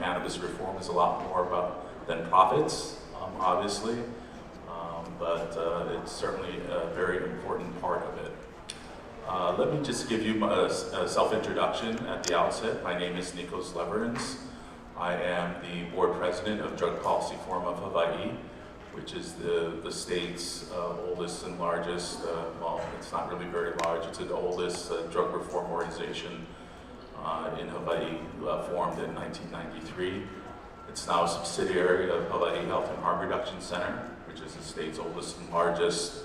cannabis reform is a lot more than profits, obviously, but it's certainly a very important part of it. Let me just give you a self-introduction at the outset. My name is Nikos Leverenz. I am the board president of Drug Policy Forum of Hawaii, which is the state's oldest and largest, well, it's not really very large, it's the oldest drug reform organization in Hawaii, formed in 1993. It's now a subsidiary of Hawaii Health and Harm Reduction Center, which is the state's oldest and largest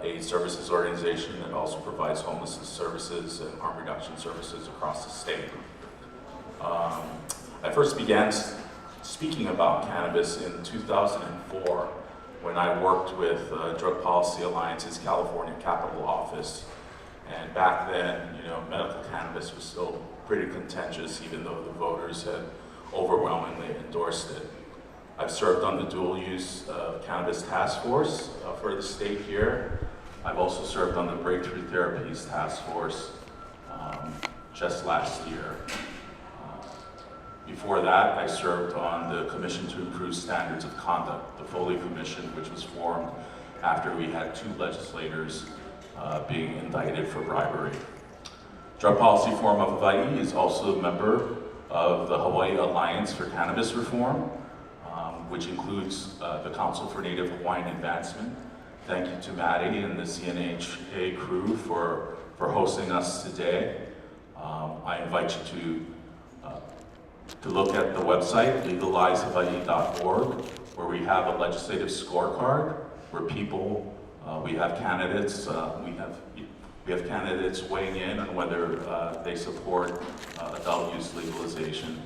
AIDS services organization that also provides homelessness services and harm reduction services across the state. I first began speaking about cannabis in 2004 when I worked with Drug Policy Alliance's California Capital Office. And back then, medical cannabis was still pretty contentious, even though the voters had overwhelmingly endorsed it. I've served on the dual use cannabis task force for the state here. I've also served on the Breakthrough Therapies task force just last year. Before that, I served on the Commission to Improve Standards of Conduct, the Foley Commission, which was formed after we had 2 legislators being indicted for bribery. Drug Policy Forum of Hawaii is also a member of the Hawaii Alliance for Cannabis Reform, which includes the Council for Native Hawaiian Advancement. Thank you to Maddie and the CNHA crew for hosting us today. I invite you to look at the website, legalizehawaii.org, where we have a legislative scorecard where people, we have candidates, we have candidates weighing in on whether they support adult use legalization.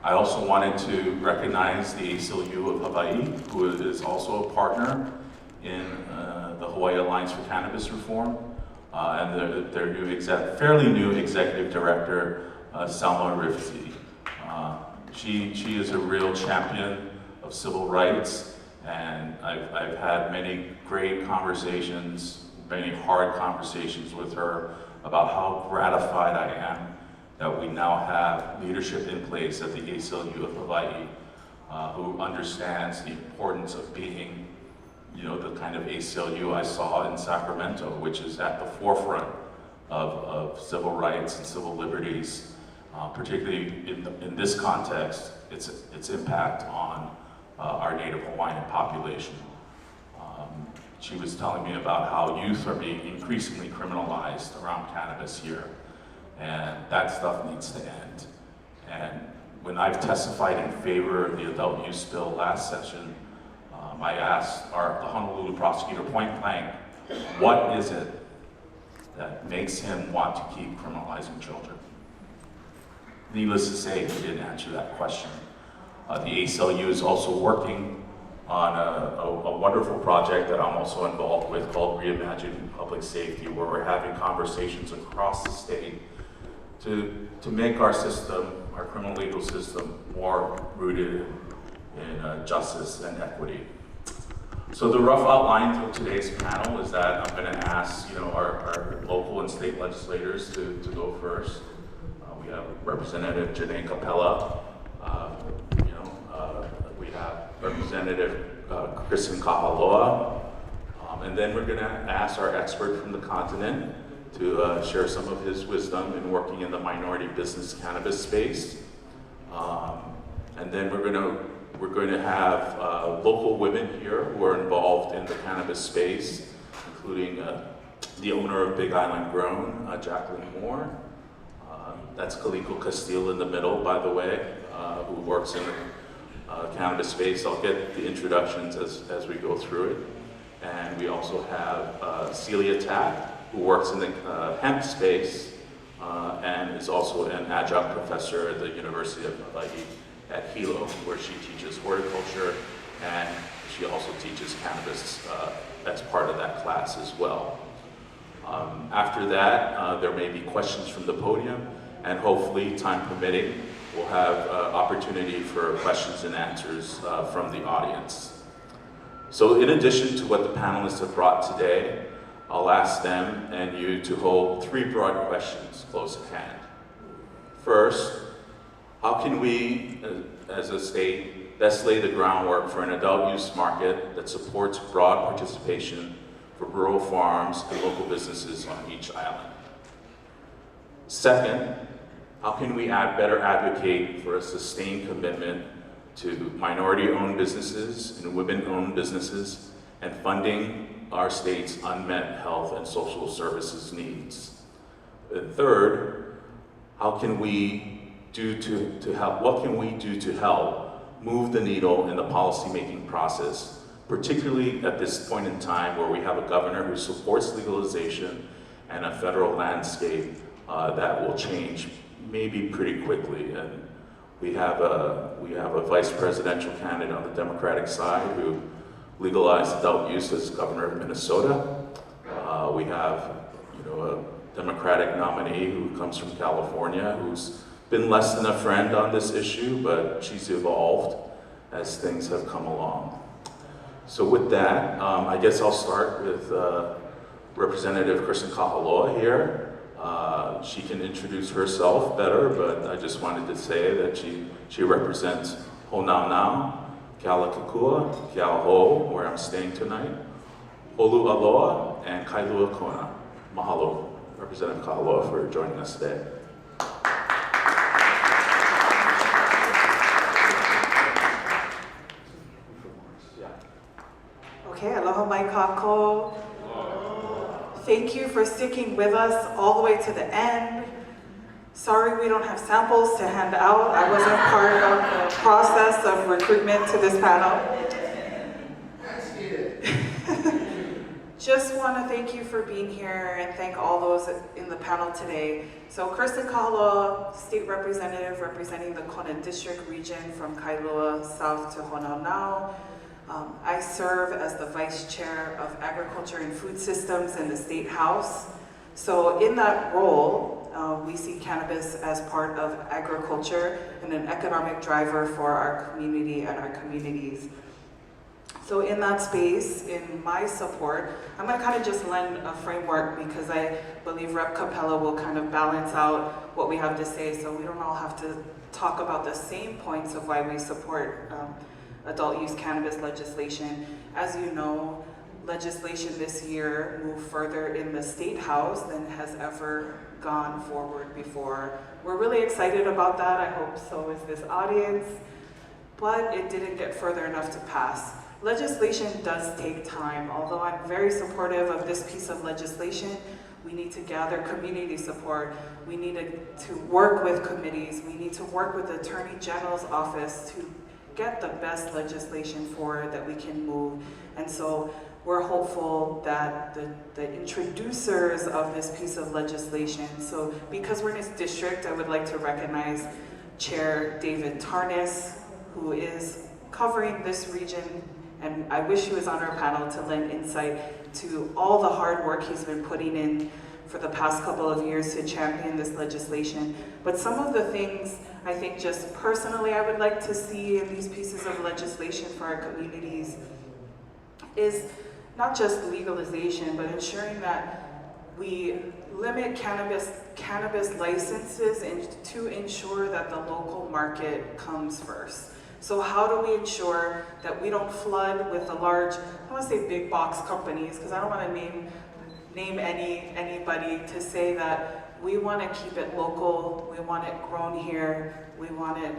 I also wanted to recognize the ACLU of Hawaii, who is also a partner in the Hawaii Alliance for Cannabis Reform, and their new fairly new executive director, Selma Rifty. She is a real champion of civil rights, and I've had many great conversations, many hard conversations with her about how gratified I am that we now have leadership in place at the ACLU of Hawaii who understands the importance of being, the kind of ACLU I saw in Sacramento, which is at the forefront of civil rights and civil liberties, particularly in this context, its impact on our Native Hawaiian population. She was telling me about how youth are being increasingly criminalized around cannabis here. And that stuff needs to end. And when I've testified in favor of the adult use bill last session, I asked the Honolulu prosecutor point blank, what is it that makes him want to keep criminalizing children? Needless to say, he didn't answer that question. The ACLU is also working on a wonderful project that I'm also involved with called Reimagining Public Safety, where we're having conversations across the state to make our system, our criminal legal system, more rooted in justice and equity. So the rough outline of today's panel is that I'm going to ask, our local and state legislators to go first. We have Representative Janae Kapela. We have Representative Kristen Kahaloa. And then we're going to ask our expert from the continent to share some of his wisdom in working in the minority business cannabis space. And then we're going to have local women here who are involved in the cannabis space, including the owner of Big Island Grown, Jaclyn Moore. That's Kaliko Castile in the middle, by the way, who works in the cannabis space. I'll get the introductions as we go through it. And we also have Ceilia Tapp, who works in the hemp space and is also an adjunct professor at the University of Hawaii at Hilo, where she teaches horticulture, and she also teaches cannabis as part of that class as well. After that, there may be questions from the podium, and hopefully, time permitting, we'll have opportunity for questions and answers from the audience. So in addition to what the panelists have brought today, I'll ask them and you to hold 3 broad questions close at hand. First, how can we, as a state, best lay the groundwork for an adult use market that supports broad participation for rural farms and local businesses on each island? Second, how can we better advocate for a sustained commitment to minority-owned businesses and women-owned businesses and funding our state's unmet health and social services needs? And third, what can we do to help move the needle in the policymaking process, particularly at this point in time where we have a governor who supports legalization and a federal landscape that will change maybe pretty quickly. And we have a vice presidential candidate on the Democratic side who legalized adult use as governor of Minnesota. We have, a Democratic nominee who comes from California who's been less than a friend on this issue, but she's evolved as things have come along. So with that, I guess I'll start with Representative Kristen Kahaloa here. She can introduce herself better, but I just wanted to say that she represents Honaunau, Kaliko, Kahaloa, where I'm staying tonight, Holualoa, and Kailua Kona. Mahalo, Representative Kahaloa, for joining us today. Okay, aloha mai kako. Thank you for sticking with us all the way to the end. Sorry we don't have samples to hand out. I wasn't part of the process of recruitment to this panel. Just want to thank you for being here and thank all those in the panel today. So Kristen Kahaloa, State Representative representing the Kona District region from Kailua South to Honaunau. I serve as the Vice Chair of Agriculture and Food Systems in the State House. So in that role, we see cannabis as part of agriculture and an economic driver for our community and our communities. So in that space, in my support, I'm going to kind of just lend a framework because I believe Rep. Kapela will kind of balance out what we have to say so we don't all have to talk about the same points of why we support adult use cannabis legislation. As you know, legislation this year moved further in the State House than has ever gone forward before. We're really excited about that. I hope so is this audience, but it didn't get further enough to pass. Legislation does take time. Although I'm very supportive of this piece of legislation, we need to gather community support. We need to work with committees. We need to work with the Attorney General's office to get the best legislation forward that we can move. And so we're hopeful that the introducers of this piece of legislation, so because we're in this district, I would like to recognize Chair David Tarnas, who is covering this region, and I wish he was on our panel to lend insight to all the hard work he's been putting in for the past couple of years to champion this legislation. But some of the things I think just personally I would like to see in these pieces of legislation for our communities is not just legalization, but ensuring that we limit cannabis licenses to ensure that the local market comes first. So how do we ensure that we don't flood with the large, I don't want to say big box companies, because I don't want to name anybody, to say that we want to keep it local, we want it grown here, we want it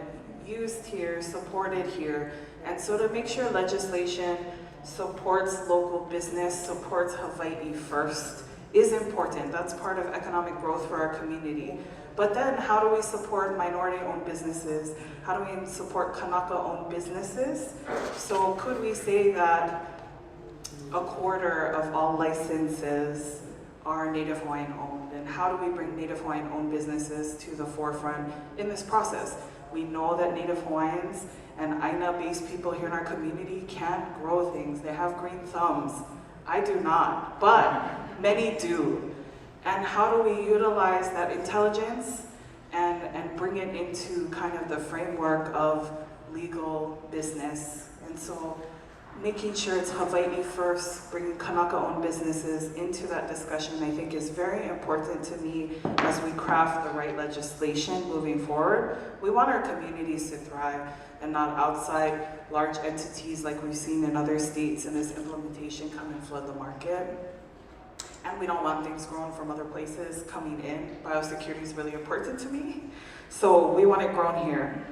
used here, supported here. And so to make sure legislation supports local business, supports Hawaii first, is important. That's part of economic growth for our community. But then how do we support minority-owned businesses? How do we support Kanaka-owned businesses? So could we say that a quarter of all licenses are Native Hawaiian owned? And how do we bring Native Hawaiian owned businesses to the forefront in this process? We know that Native Hawaiians and Aina-based people here in our community can grow things. They have green thumbs. I do not, but many do. And how do we utilize that intelligence and bring it into kind of the framework of legal business? And so making sure it's Hawaii first, bringing Kanaka-owned businesses into that discussion, I think is very important to me as we craft the right legislation moving forward. We want our communities to thrive and not outside large entities like we've seen in other states and this implementation come and flood the market. And we don't want things grown from other places coming in. Biosecurity is really important to me. So we want it grown here.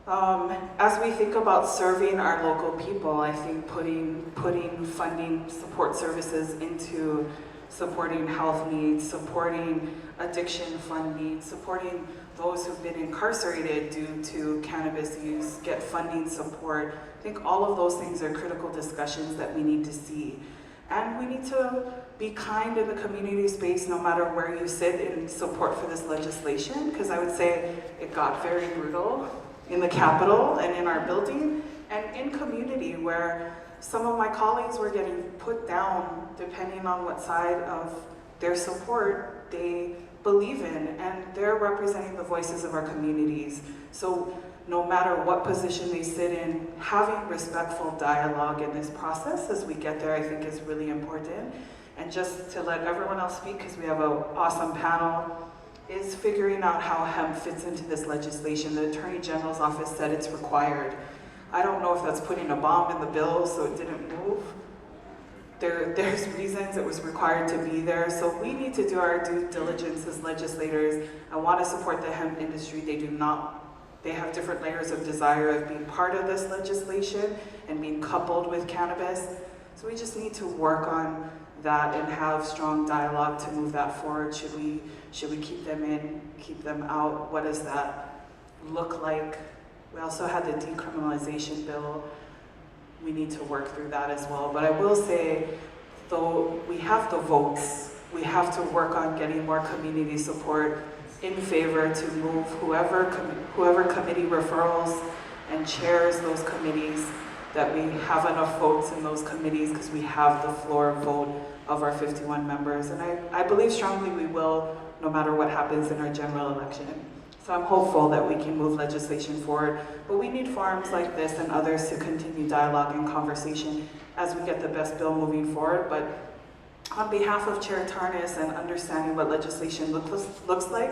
As we think about serving our local people, I think putting funding support services into supporting health needs, supporting addiction fund needs, supporting those who've been incarcerated due to cannabis use, get funding support. I think all of those things are critical discussions that we need to see. And we need to be kind in the community space no matter where you sit in support for this legislation, because I would say it got very brutal in the Capitol and in our building and in community where some of my colleagues were getting put down depending on what side of their support they believe in, and they're representing the voices of our communities. So no matter what position they sit in, having respectful dialogue in this process as we get there, I think is really important. And just to let everyone else speak, because we have an awesome panel, is figuring out how hemp fits into this legislation. The Attorney General's office said it's required. I don't know if that's putting a bomb in the bill so it didn't move. There's reasons it was required to be there, so we need to do our due diligence as legislators. I want to support the hemp industry. They have different layers of desire of being part of this legislation and being coupled with cannabis. So we just need to work on that and have strong dialogue to move that forward. Should we keep them in, keep them out? What does that look like? We also had the decriminalization bill. We need to work through that as well. But I will say, though we have the votes, we have to work on getting more community support in favor to move whoever committee referrals and chairs those committees, that we have enough votes in those committees because we have the floor vote of our 51 members. And I believe strongly we will, no matter what happens in our general election. So I'm hopeful that we can move legislation forward. But we need forums like this and others to continue dialogue and conversation as we get the best bill moving forward. But on behalf of Chair Tarnas and understanding what legislation looks like,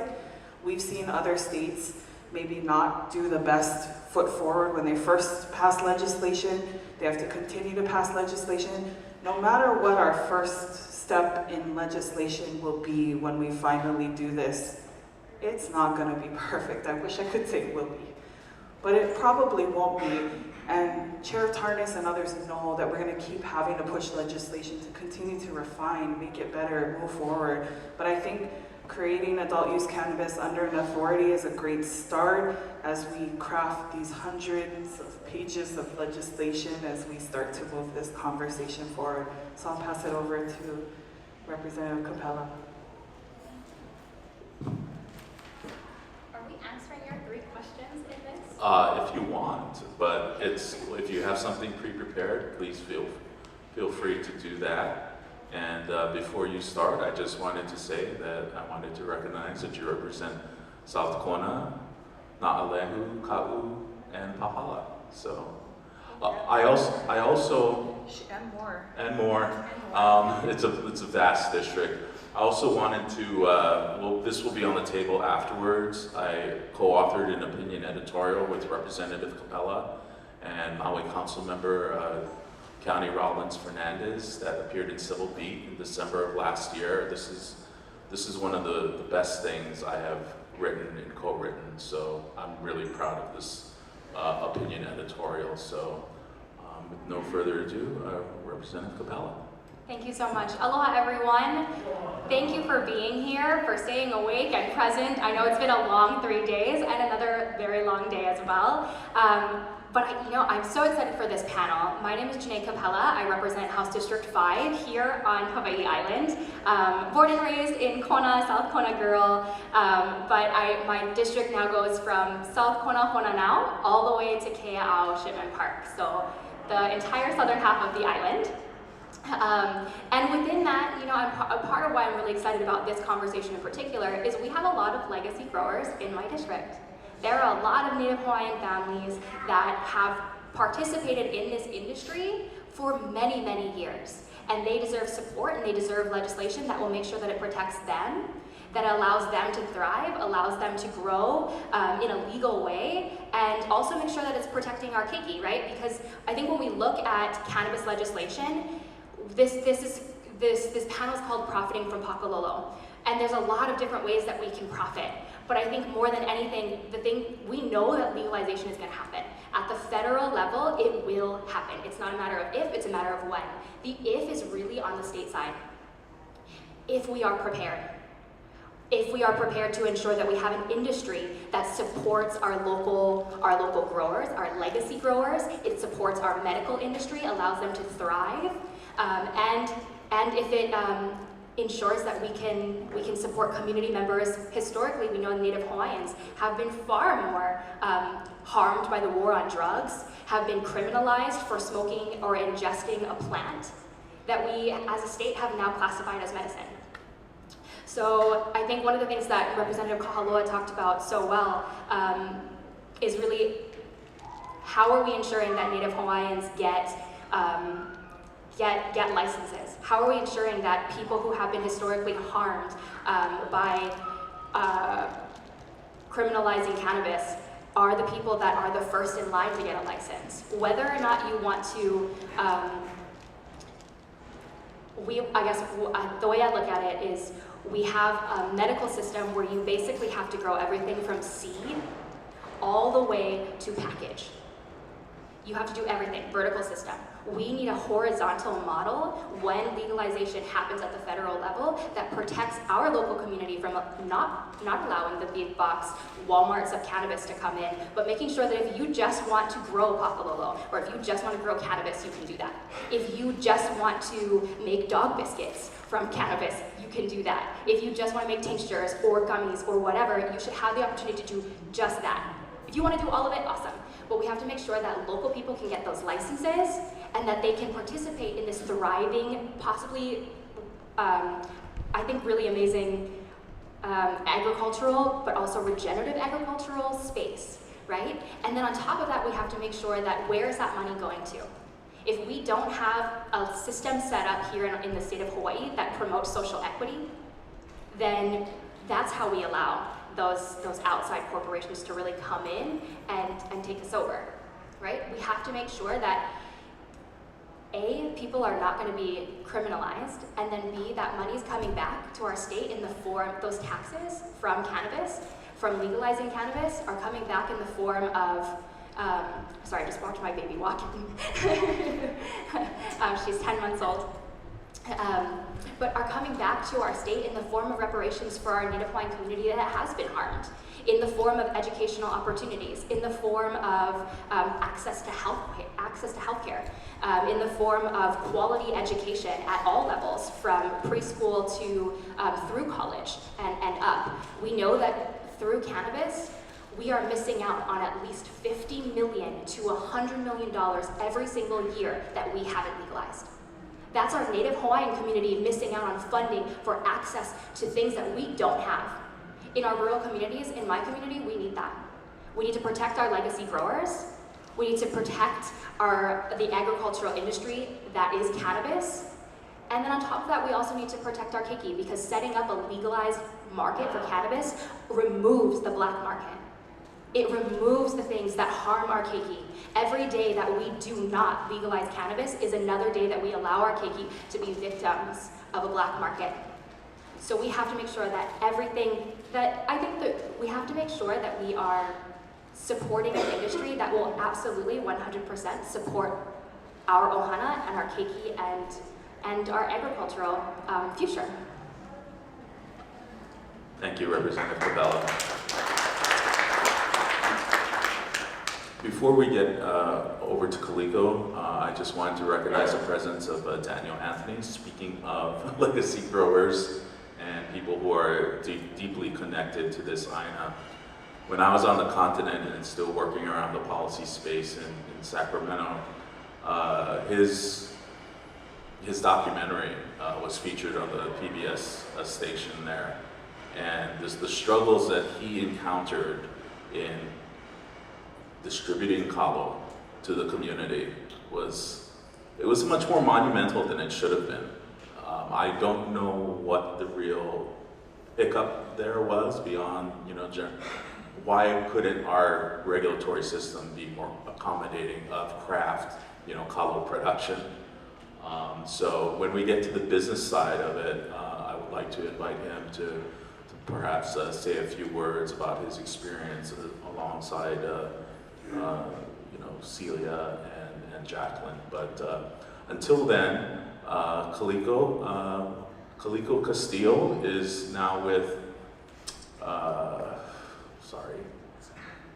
we've seen other states maybe not do the best foot forward when they first pass legislation. They have to continue to pass legislation. No matter what our first step in legislation will be when we finally do this, it's not gonna be perfect. I wish I could say it will be, but it probably won't be. And Chair Tarnas and others know that we're gonna keep having to push legislation to continue to refine, make it better, move forward. But I think creating adult use cannabis under an authority is a great start as we craft these hundreds of pages of legislation as we start to move this conversation forward. So I'll pass it over to Representative Kapela. Are we answering your 3 questions in this? If you want, but if you have something pre-prepared, please feel free to do that. And before you start, I just wanted to say that I wanted to recognize that you represent South Kona, Na'alehu, Ka'u, and Pahala. So I also and more. It's a vast district. I also wanted to, this will be on the table afterwards. I co-authored an opinion editorial with Representative Kapela and Maui Council member County Rollins Fernandez that appeared in Civil Beat in December of last year. This is one of the best things I have written and co-written, so I'm really proud of this opinion editorial. So with no further ado, Representative Kapela. Thank you so much. Aloha, everyone. Thank you for being here, for staying awake and present. I know it's been a long 3 days and another very long day as well. But I'm so excited for this panel. My name is Kapela. I represent House District 5 here on Hawaii Island. Born and raised in Kona, South Kona girl. But my district now goes from South Kona, Honanau, all the way to Kea'au, Shipman Park. So the entire southern half of the island. And within that, a part of why I'm really excited about this conversation in particular is we have a lot of legacy growers in my district. There are a lot of Native Hawaiian families that have participated in this industry for many, many years. And they deserve support, and they deserve legislation that will make sure that it protects them, that allows them to thrive, allows them to grow in a legal way, and also make sure that it's protecting our keiki, right? Because I think when we look at cannabis legislation, this panel is called Profiting from Pakalolo. And there's a lot of different ways that we can profit. But I think more than anything, we know that legalization is gonna happen. At the federal level, it will happen. It's not a matter of if, it's a matter of when. The if is really on the state side. If we are prepared. If we are prepared to ensure that we have an industry that supports our local growers, our legacy growers, it supports our medical industry, allows them to thrive, and if it ensures that we can support community members. Historically, we know Native Hawaiians have been far more harmed by the war on drugs, have been criminalized for smoking or ingesting a plant that we, as a state, have now classified as medicine. So I think one of the things that Representative Kahaloa talked about so well is really how are we ensuring that Native Hawaiians get licenses? How are we ensuring that people who have been historically harmed by criminalizing cannabis are the people that are the first in line to get a license? Whether or not you want to, I guess the way I look at it is we have a medical system where you basically have to grow everything from seed all the way to package. You have to do everything, vertical system. We need a horizontal model when legalization happens at the federal level that protects our local community from not allowing the big box Walmarts of cannabis to come in, but making sure that if you just want to grow pakalolo, or if you just want to grow cannabis, you can do that. If you just want to make dog biscuits from cannabis, you can do that. If you just want to make tinctures or gummies or whatever, you should have the opportunity to do just that. If you want to do all of it, awesome. But we have to make sure that local people can get those licenses and that they can participate in this thriving, possibly, I think really amazing agricultural, but also regenerative agricultural space, right? And then on top of that, we have to make sure that where is that money going to? If we don't have a system set up here in the state of Hawaii that promotes social equity, then that's how we allow those outside corporations to really come in and take us over, right? We have to make sure that A, people are not going to be criminalized, and then B, that money is coming back to our state in the form, those taxes from cannabis, from legalizing cannabis, are coming back in the form of, sorry, I just watched my baby walking. She's 10 months old. But are coming back to our state in the form of reparations for our Native Hawaiian community that has been harmed, in the form of educational opportunities, in the form of access to healthcare, in the form of quality education at all levels, from preschool to through college and up. We know that through cannabis, we are missing out on at least $50 million to $100 million every single year that we haven't legalized. That's our Native Hawaiian community missing out on funding for access to things that we don't have. In our rural communities, in my community, we need that. We need to protect our legacy growers. We need to protect the agricultural industry that is cannabis. And then on top of that, we also need to protect our keiki, because setting up a legalized market for cannabis removes the black market. It removes the things that harm our keiki. Every day that we do not legalize cannabis is another day that we allow our keiki to be victims of a black market. So we have to make sure that we have to make sure that we are supporting an industry that will absolutely 100% support our ohana and our keiki and our agricultural future. Thank you, Representative Kapela. Before we get over to Kaliko, I just wanted to recognize the presence of Daniel Anthony. Speaking of legacy growers and people who are deeply connected to this aina. When I was on the continent and still working around the policy space in Sacramento, his documentary was featured on the PBS station there. And the struggles that he encountered in distributing kalo to the community it was much more monumental than it should have been. I don't know what the real hiccup there was beyond, why couldn't our regulatory system be more accommodating of craft, kalo production? So when we get to the business side of it, I would like to invite him to perhaps say a few words about his experience alongside, Ceilia and Jaclyn. But until then, Kaliko Castile is now with,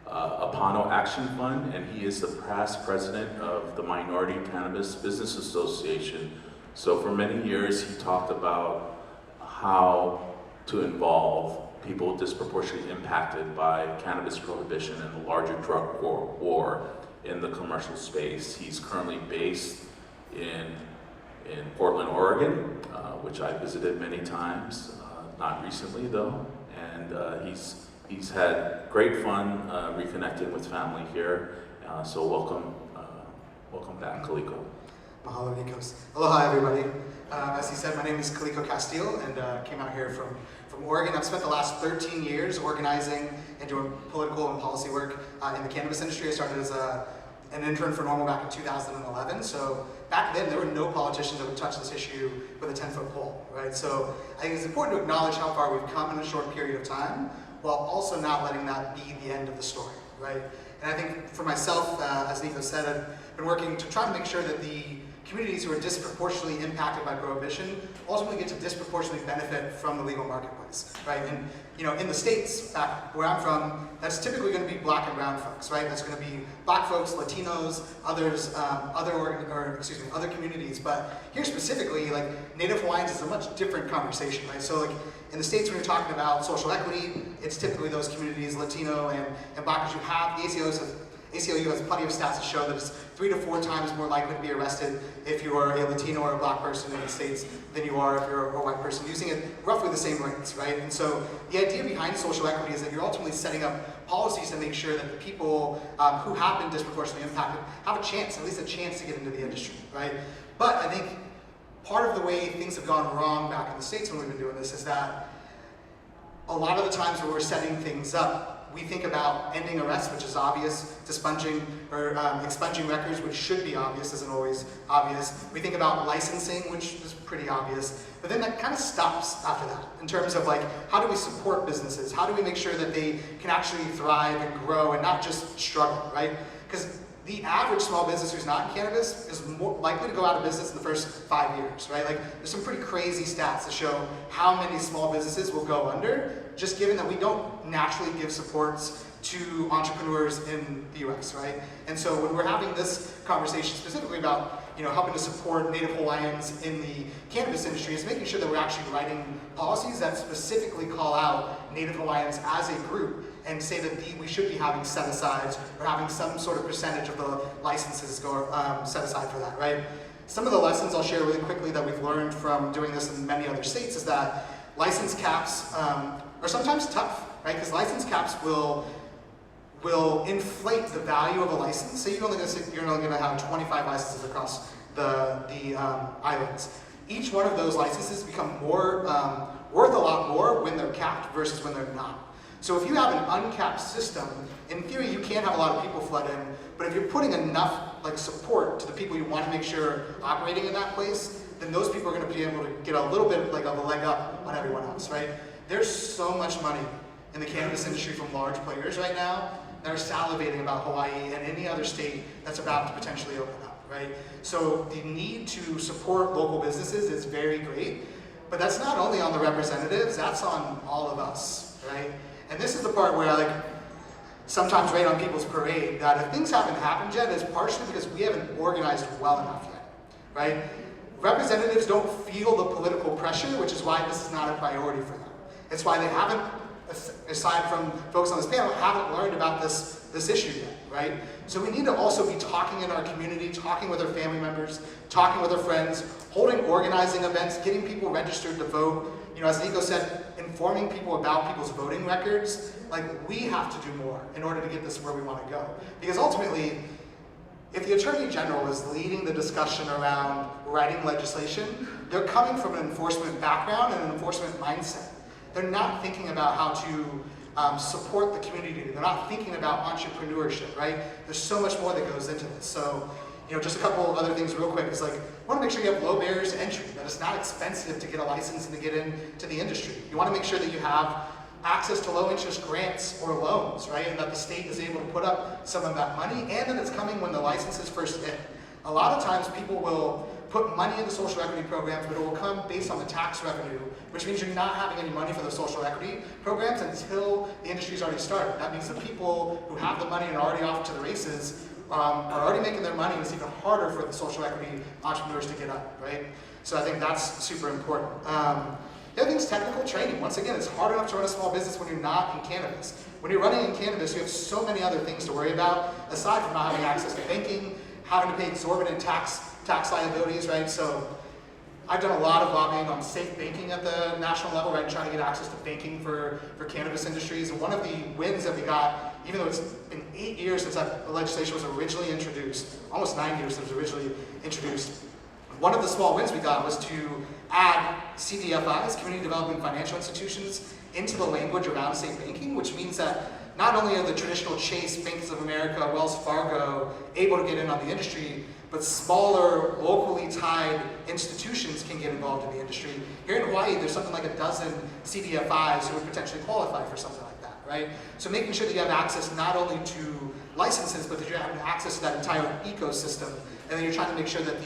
Apano Action Fund, and he is the past president of the Minority Cannabis Business Association. So for many years, he talked about how to involve people disproportionately impacted by cannabis prohibition and the larger drug war in the commercial space. He's currently based in Portland, Oregon, which I visited many times, not recently though, and he's had great fun reconnecting with family here. So welcome back, Kaliko. Mahalo, Nikos. Aloha, everybody. As he said, my name is Kaliko Castile, and came out here from Oregon. I've spent the last 13 years organizing and doing political and policy work in the cannabis industry. I started as an intern for NORML back in 2011. So back then, there were no politicians that would touch this issue with a 10-foot pole, right? So I think it's important to acknowledge how far we've come in a short period of time, while also not letting that be the end of the story, right? And I think for myself, as Nikos said, I've been working to try to make sure that the communities who are disproportionately impacted by prohibition ultimately get to disproportionately benefit from the legal marketplace, right? And in the States, back where I'm from, that's typically going to be black and brown folks, right? That's going to be black folks, Latinos, others, other communities. But here specifically, like Native Hawaiians is a much different conversation, right? So like in the States, when you're talking about social equity, it's typically those communities, Latino and black, you have the ACLU has plenty of stats to show that it's 3 to 4 times more likely to be arrested if you are a Latino or a black person in the States than you are if you're a white person, using it roughly the same rates, right? And so the idea behind social equity is that you're ultimately setting up policies to make sure that the people who have been disproportionately impacted have a chance, at least a chance to get into the industry, right? But I think part of the way things have gone wrong back in the States when we've been doing this is that a lot of the times when we're setting things up, we think about ending arrests, which is obvious, expunging records, which should be obvious, isn't always obvious. We think about licensing, which is pretty obvious, but then that kind of stops after that in terms of like, how do we support businesses? How do we make sure that they can actually thrive and grow and not just struggle, right? Because the average small business who's not in cannabis is more likely to go out of business in the first 5 years, right? Like, there's some pretty crazy stats that show how many small businesses will go under, just given that we don't naturally give supports to entrepreneurs in the US, right? And so when we're having this conversation specifically about helping to support Native Hawaiians in the cannabis industry, is making sure that we're actually writing policies that specifically call out Native Hawaiians as a group and say that we should be having set-asides or having some sort of percentage of the licenses go set aside for that, right? Some of the lessons I'll share really quickly that we've learned from doing this in many other states is that license caps are sometimes tough, right? Because license caps will inflate the value of a license. Say you're only going to have 25 licenses across the islands. Each one of those licenses become worth a lot more when they're capped versus when they're not. So if you have an uncapped system, in theory you can have a lot of people flood in, but if you're putting enough support to the people you want to make sure operating in that place, then those people are going to be able to get a little bit of a leg up on everyone else, right? There's so much money in the cannabis industry from large players right now that are salivating about Hawaii and any other state that's about to potentially open up, right? So the need to support local businesses is very great, but that's not only on the representatives, that's on all of us, right? And this is the part where I sometimes rain on people's parade, that if things haven't happened yet, it's partially because we haven't organized well enough yet, right? Representatives don't feel the political pressure, which is why this is not a priority for them. It's why they haven't, aside from folks on this panel, haven't learned about this issue yet, right? So we need to also be talking in our community, talking with our family members, talking with our friends, holding organizing events, getting people registered to vote. As Nikos said, informing people about people's voting records. We have to do more in order to get this where we want to go. Because ultimately, if the Attorney General is leading the discussion around writing legislation, they're coming from an enforcement background and an enforcement mindset. They're not thinking about how to support the community. They're not thinking about entrepreneurship, right? There's so much more that goes into this. So, just a couple of other things real quick. It's like, you want to make sure you have low barriers to entry, that it's not expensive to get a license and to get into the industry. You want to make sure that you have access to low interest grants or loans, right? And that the state is able to put up some of that money, and that it's coming when the license is first in. A lot of times people will put money into social equity programs, but it will come based on the tax revenue, which means you're not having any money for the social equity programs until the industry's already started. That means the people who have the money and are already off to the races are already making their money, and it's even harder for the social equity entrepreneurs to get up, right? So I think that's super important. The other thing is technical training. Once again, it's hard enough to run a small business when you're not in cannabis. When you're running in cannabis, you have so many other things to worry about, aside from not having access to banking, having to pay exorbitant tax liabilities, right? So I've done a lot of lobbying on safe banking at the national level, right? Trying to get access to banking for cannabis industries. And one of the wins that we got, even though it's been 8 years since that legislation was originally introduced, almost 9 years since it was originally introduced, one of the small wins we got was to add CDFIs, Community Development Financial Institutions, into the language around safe banking, which means that not only are the traditional Chase, Banks of America, Wells Fargo able to get in on the industry, but smaller, locally tied institutions can get involved in the industry. Here in Hawaii, there's something like a dozen CDFIs who would potentially qualify for something like that, right? So making sure that you have access not only to licenses, but that you have access to that entire ecosystem, and then you're trying to make sure that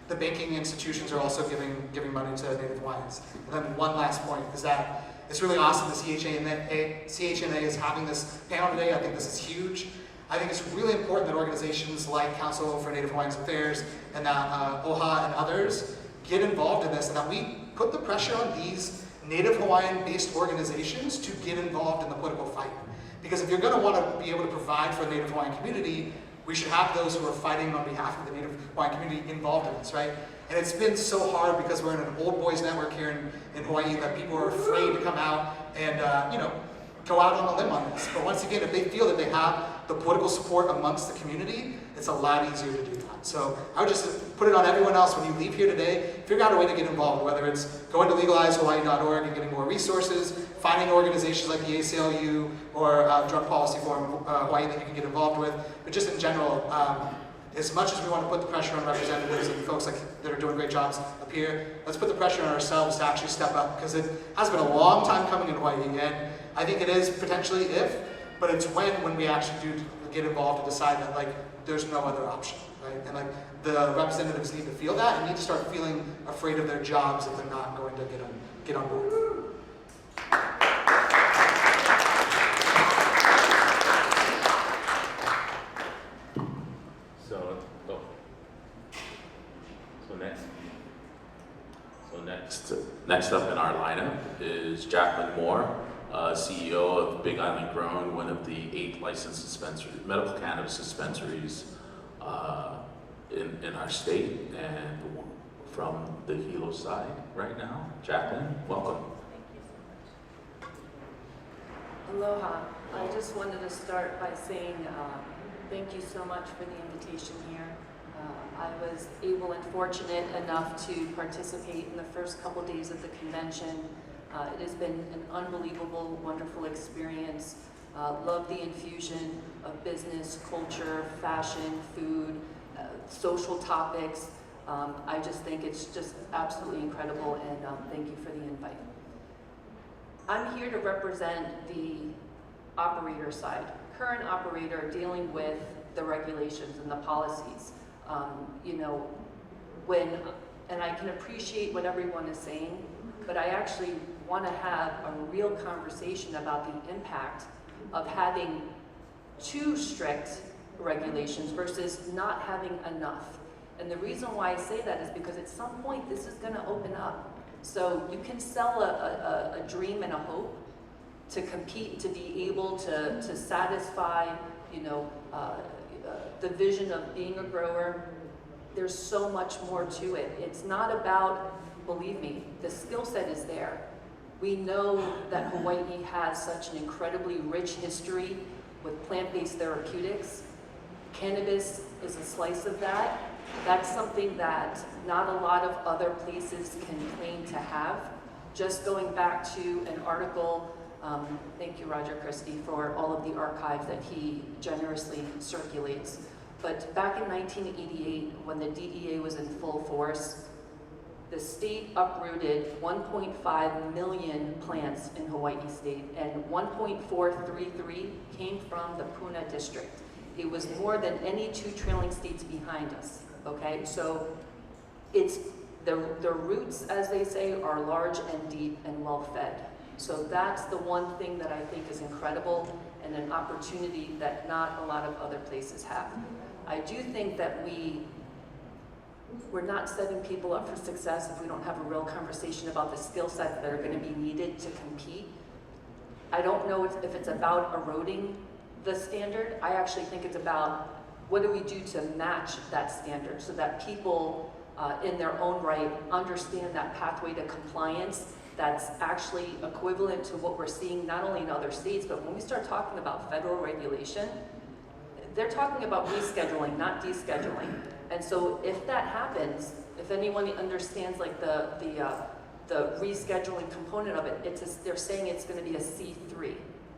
the banking institutions are also giving money to Native Hawaiians. And then one last point is that it's really awesome the CNHA is having this panel today. I think this is huge. I think it's really important that organizations like Council for Native Hawaiian Affairs and that OHA and others get involved in this, and that we put the pressure on these Native Hawaiian-based organizations to get involved in the political fight. Because if you're going to want to be able to provide for the Native Hawaiian community, we should have those who are fighting on behalf of the Native Hawaiian community involved in this, right? And it's been so hard because we're in an old boys network here in Hawaii that people are afraid to come out and, go out on a limb on this. But once again, if they feel that they have the political support amongst the community, it's a lot easier to do that. So I would just put it on everyone else when you leave here today, figure out a way to get involved, whether it's going to legalizehawaii.org and getting more resources, finding organizations like the ACLU or Drug Policy Forum Hawaii that you can get involved with, but just in general, as much as we want to put the pressure on representatives and folks that are doing great jobs up here, let's put the pressure on ourselves to actually step up, because it has been a long time coming in Hawaii, and I think it is potentially but it's when we actually do get involved and decide that there's no other option, right? And the representatives need to feel that and need to start feeling afraid of their jobs if they're not going to get on board. Next up in our lineup is Jaclyn Moore, CEO of Big Island Grown, one of the 8 licensed medical cannabis dispensaries in our state, and from the Hilo side right now. Jaclyn, welcome. Thank you so much. Aloha. I just wanted to start by saying thank you so much for the invitation here. I was able and fortunate enough to participate in the first couple days of the convention. It has been an unbelievable, wonderful experience. Love the infusion of business, culture, fashion, food, social topics. I just think it's just absolutely incredible, and thank you for the invite. I'm here to represent the operator side, current operator dealing with the regulations and the policies. And I can appreciate what everyone is saying, but I actually want to have a real conversation about the impact of having too strict regulations versus not having enough. And the reason why I say that is because at some point this is going to open up. So you can sell a dream and a hope to compete, to be able to satisfy, the vision of being a grower. There's so much more to it. It's not about, believe me, the skill set is there. We know that Hawaii has such an incredibly rich history with plant-based therapeutics. Cannabis is a slice of that. That's something that not a lot of other places can claim to have. Just going back to an article, thank you Roger Christie for all of the archives that he generously circulates. But back in 1988, when the DEA was in full force, the state uprooted 1.5 million plants in Hawaii state, and 1.433 came from the Puna district. It was more than any two trailing states behind us, okay? So it's, the roots, as they say, are large and deep and well fed. So that's the one thing that I think is incredible and an opportunity that not a lot of other places have. I do think that we're not setting people up for success if we don't have a real conversation about the skill sets that are going to be needed to compete. I don't know if it's about eroding the standard. I actually think it's about what do we do to match that standard so that people in their own right understand that pathway to compliance that's actually equivalent to what we're seeing not only in other states, but when we start talking about federal regulation, they're talking about rescheduling, not descheduling. And so if that happens, if anyone understands like the rescheduling component of it, they're saying it's going to be a C3.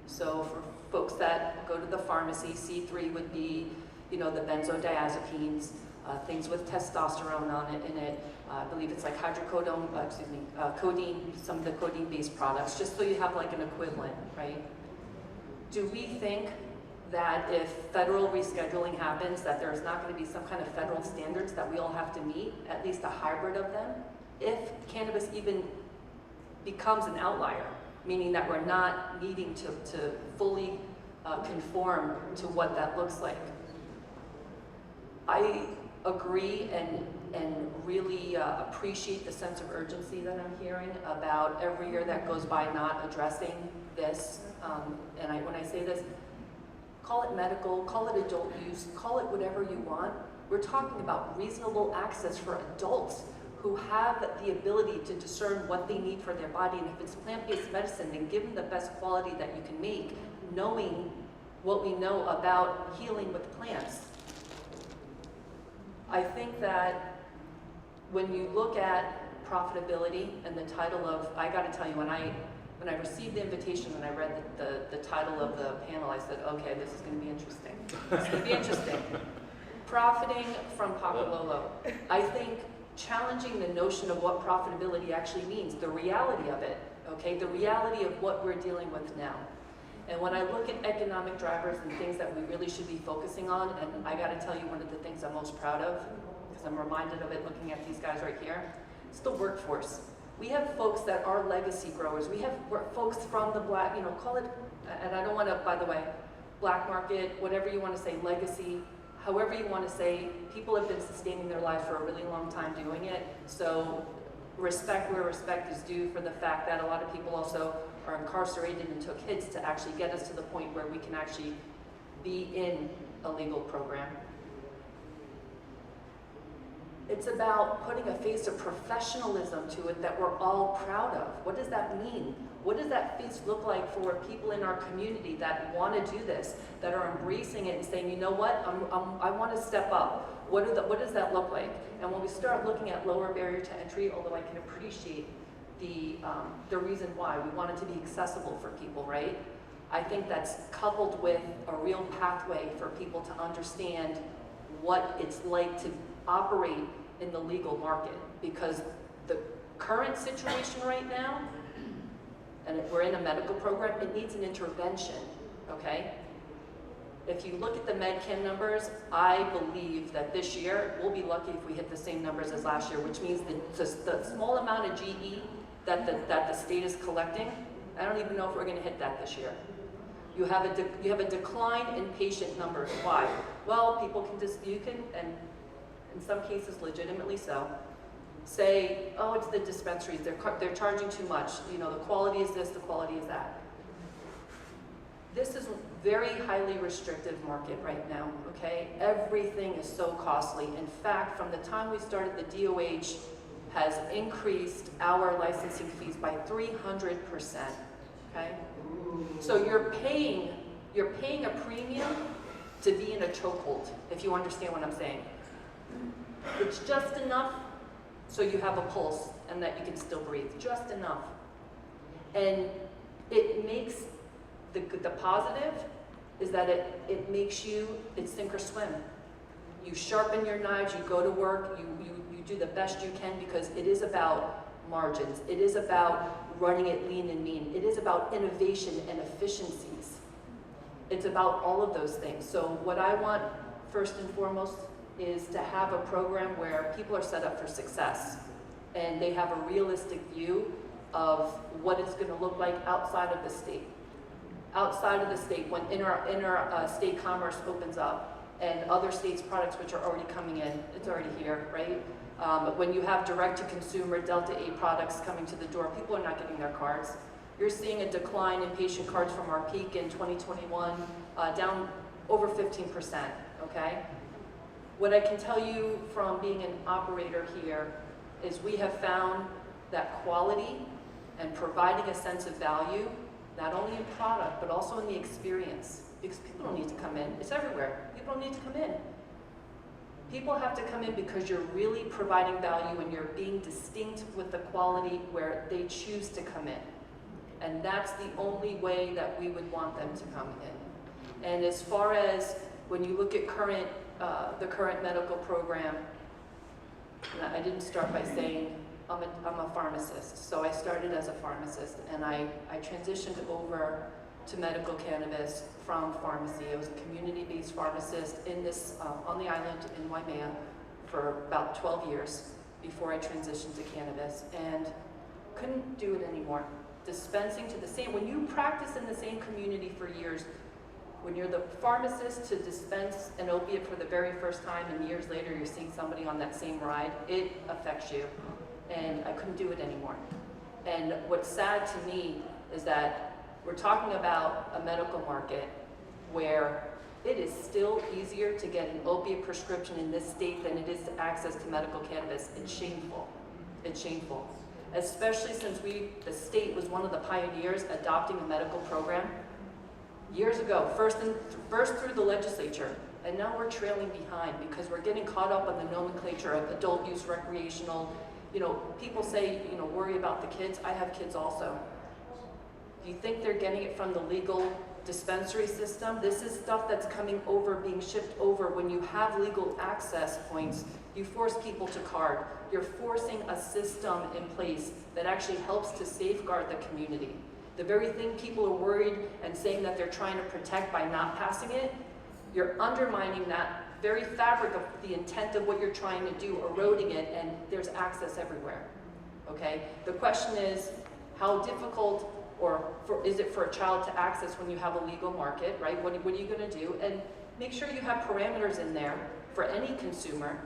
So for folks that go to the pharmacy, C3 would be, you know, the benzodiazepines, things with testosterone on it in it. I believe it's like codeine, some of the codeine-based products, just so you have like an equivalent, right? Do we think that if federal rescheduling happens, that there's not going to be some kind of federal standards that we all have to meet, at least a hybrid of them, if cannabis even becomes an outlier, meaning that we're not needing to fully conform to what that looks like? I agree and really appreciate the sense of urgency that I'm hearing about every year that goes by not addressing this. When I say this, call it medical, call it adult use, call it whatever you want. We're talking about reasonable access for adults who have the ability to discern what they need for their body. And if it's plant-based medicine, then give them the best quality that you can make, knowing what we know about healing with plants. I think that when you look at profitability and the title of, I gotta tell you, when I received the invitation and I read the title of the panel, I said, okay, this is gonna be interesting. It's gonna be interesting. Profiting from Pakalolo. I think challenging the notion of what profitability actually means, the reality of it, okay? The reality of what we're dealing with now. And when I look at economic drivers and things that we really should be focusing on, and I gotta tell you one of the things I'm most proud of, because I'm reminded of it looking at these guys right here, it's the workforce. We have folks that are legacy growers. We have folks from the black, you know, call it, and I don't wanna, by the way, black market, whatever you wanna say, legacy, however you wanna say, people have been sustaining their lives for a really long time doing it. So respect where respect is due for the fact that a lot of people also are incarcerated and took hits to actually get us to the point where we can actually be in a legal program. It's about putting a face of professionalism to it that we're all proud of. What does that mean? What does that face look like for people in our community that want to do this, that are embracing it and saying, you know what, I want to step up. What does that look like? And when we start looking at lower barrier to entry, although I can appreciate the reason why we want it to be accessible for people, right? I think that's coupled with a real pathway for people to understand what it's like to operate in the legal market, because the current situation right now, and if we're in a medical program, it needs an intervention, okay? If you look at the MedChem numbers, I believe that this year, we'll be lucky if we hit the same numbers as last year, which means the small amount of GE that the state is collecting, I don't even know if we're gonna hit that this year. You have a decline in patient numbers. Why? Well, people can you can, and in some cases legitimately so, say, oh, it's the dispensaries, they're charging too much. You know, the quality is this, the quality is that. This is a very highly restrictive market right now, okay? Everything is so costly. In fact, from the time we started, the DOH has increased our licensing fees by 300%, okay? So you're paying a premium to be in a chokehold, if you understand what I'm saying. It's just enough so you have a pulse and that you can still breathe, just enough. And it makes, the positive is that it makes you, it's sink or swim. You sharpen your knives, you go to work, you do the best you can, because it is about margins. It is about running it lean and mean. It is about innovation and efficiencies. It's about all of those things. So what I want, first and foremost, is to have a program where people are set up for success and they have a realistic view of what it's going to look like outside of the state. Outside of the state, when state commerce opens up and other states' products which are already coming in, it's already here, right? When you have direct-to-consumer Delta 8 products coming to the door, people are not getting their cards. You're seeing a decline in patient cards from our peak in 2021, down over 15%, okay? What I can tell you from being an operator here is we have found that quality and providing a sense of value, not only in product, but also in the experience, because people don't need to come in. It's everywhere. People don't need to come in. People have to come in because you're really providing value and you're being distinct with the quality where they choose to come in. And that's the only way that we would want them to come in. And as far as when you look at the current medical program, and I didn't start by saying I'm a pharmacist. So I started as a pharmacist and I transitioned over to medical cannabis from pharmacy. I was a community-based pharmacist in this, on the island in Waimea for about 12 years before I transitioned to cannabis, and couldn't do it anymore. Dispensing to the same, when you practice in the same community for years, when you're the pharmacist to dispense an opiate for the very first time and years later you're seeing somebody on that same ride, it affects you. And I couldn't do it anymore. And what's sad to me is that we're talking about a medical market where it is still easier to get an opiate prescription in this state than it is to access to medical cannabis. It's shameful. It's shameful. Especially since the state was one of the pioneers adopting a medical program years ago, first through the legislature, and now we're trailing behind because we're getting caught up on the nomenclature of adult use, recreational. You know, people say, you know, worry about the kids. I have kids also. Do you think they're getting it from the legal dispensary system? This is stuff that's coming over, being shipped over. When you have legal access points, you force people to card. You're forcing a system in place that actually helps to safeguard the community. The very thing people are worried and saying that they're trying to protect by not passing it, you're undermining that very fabric of the intent of what you're trying to do, eroding it, and there's access everywhere, okay? The question is, how difficult is it for a child to access when you have a legal market, right? What are you gonna do? And make sure you have parameters in there for any consumer,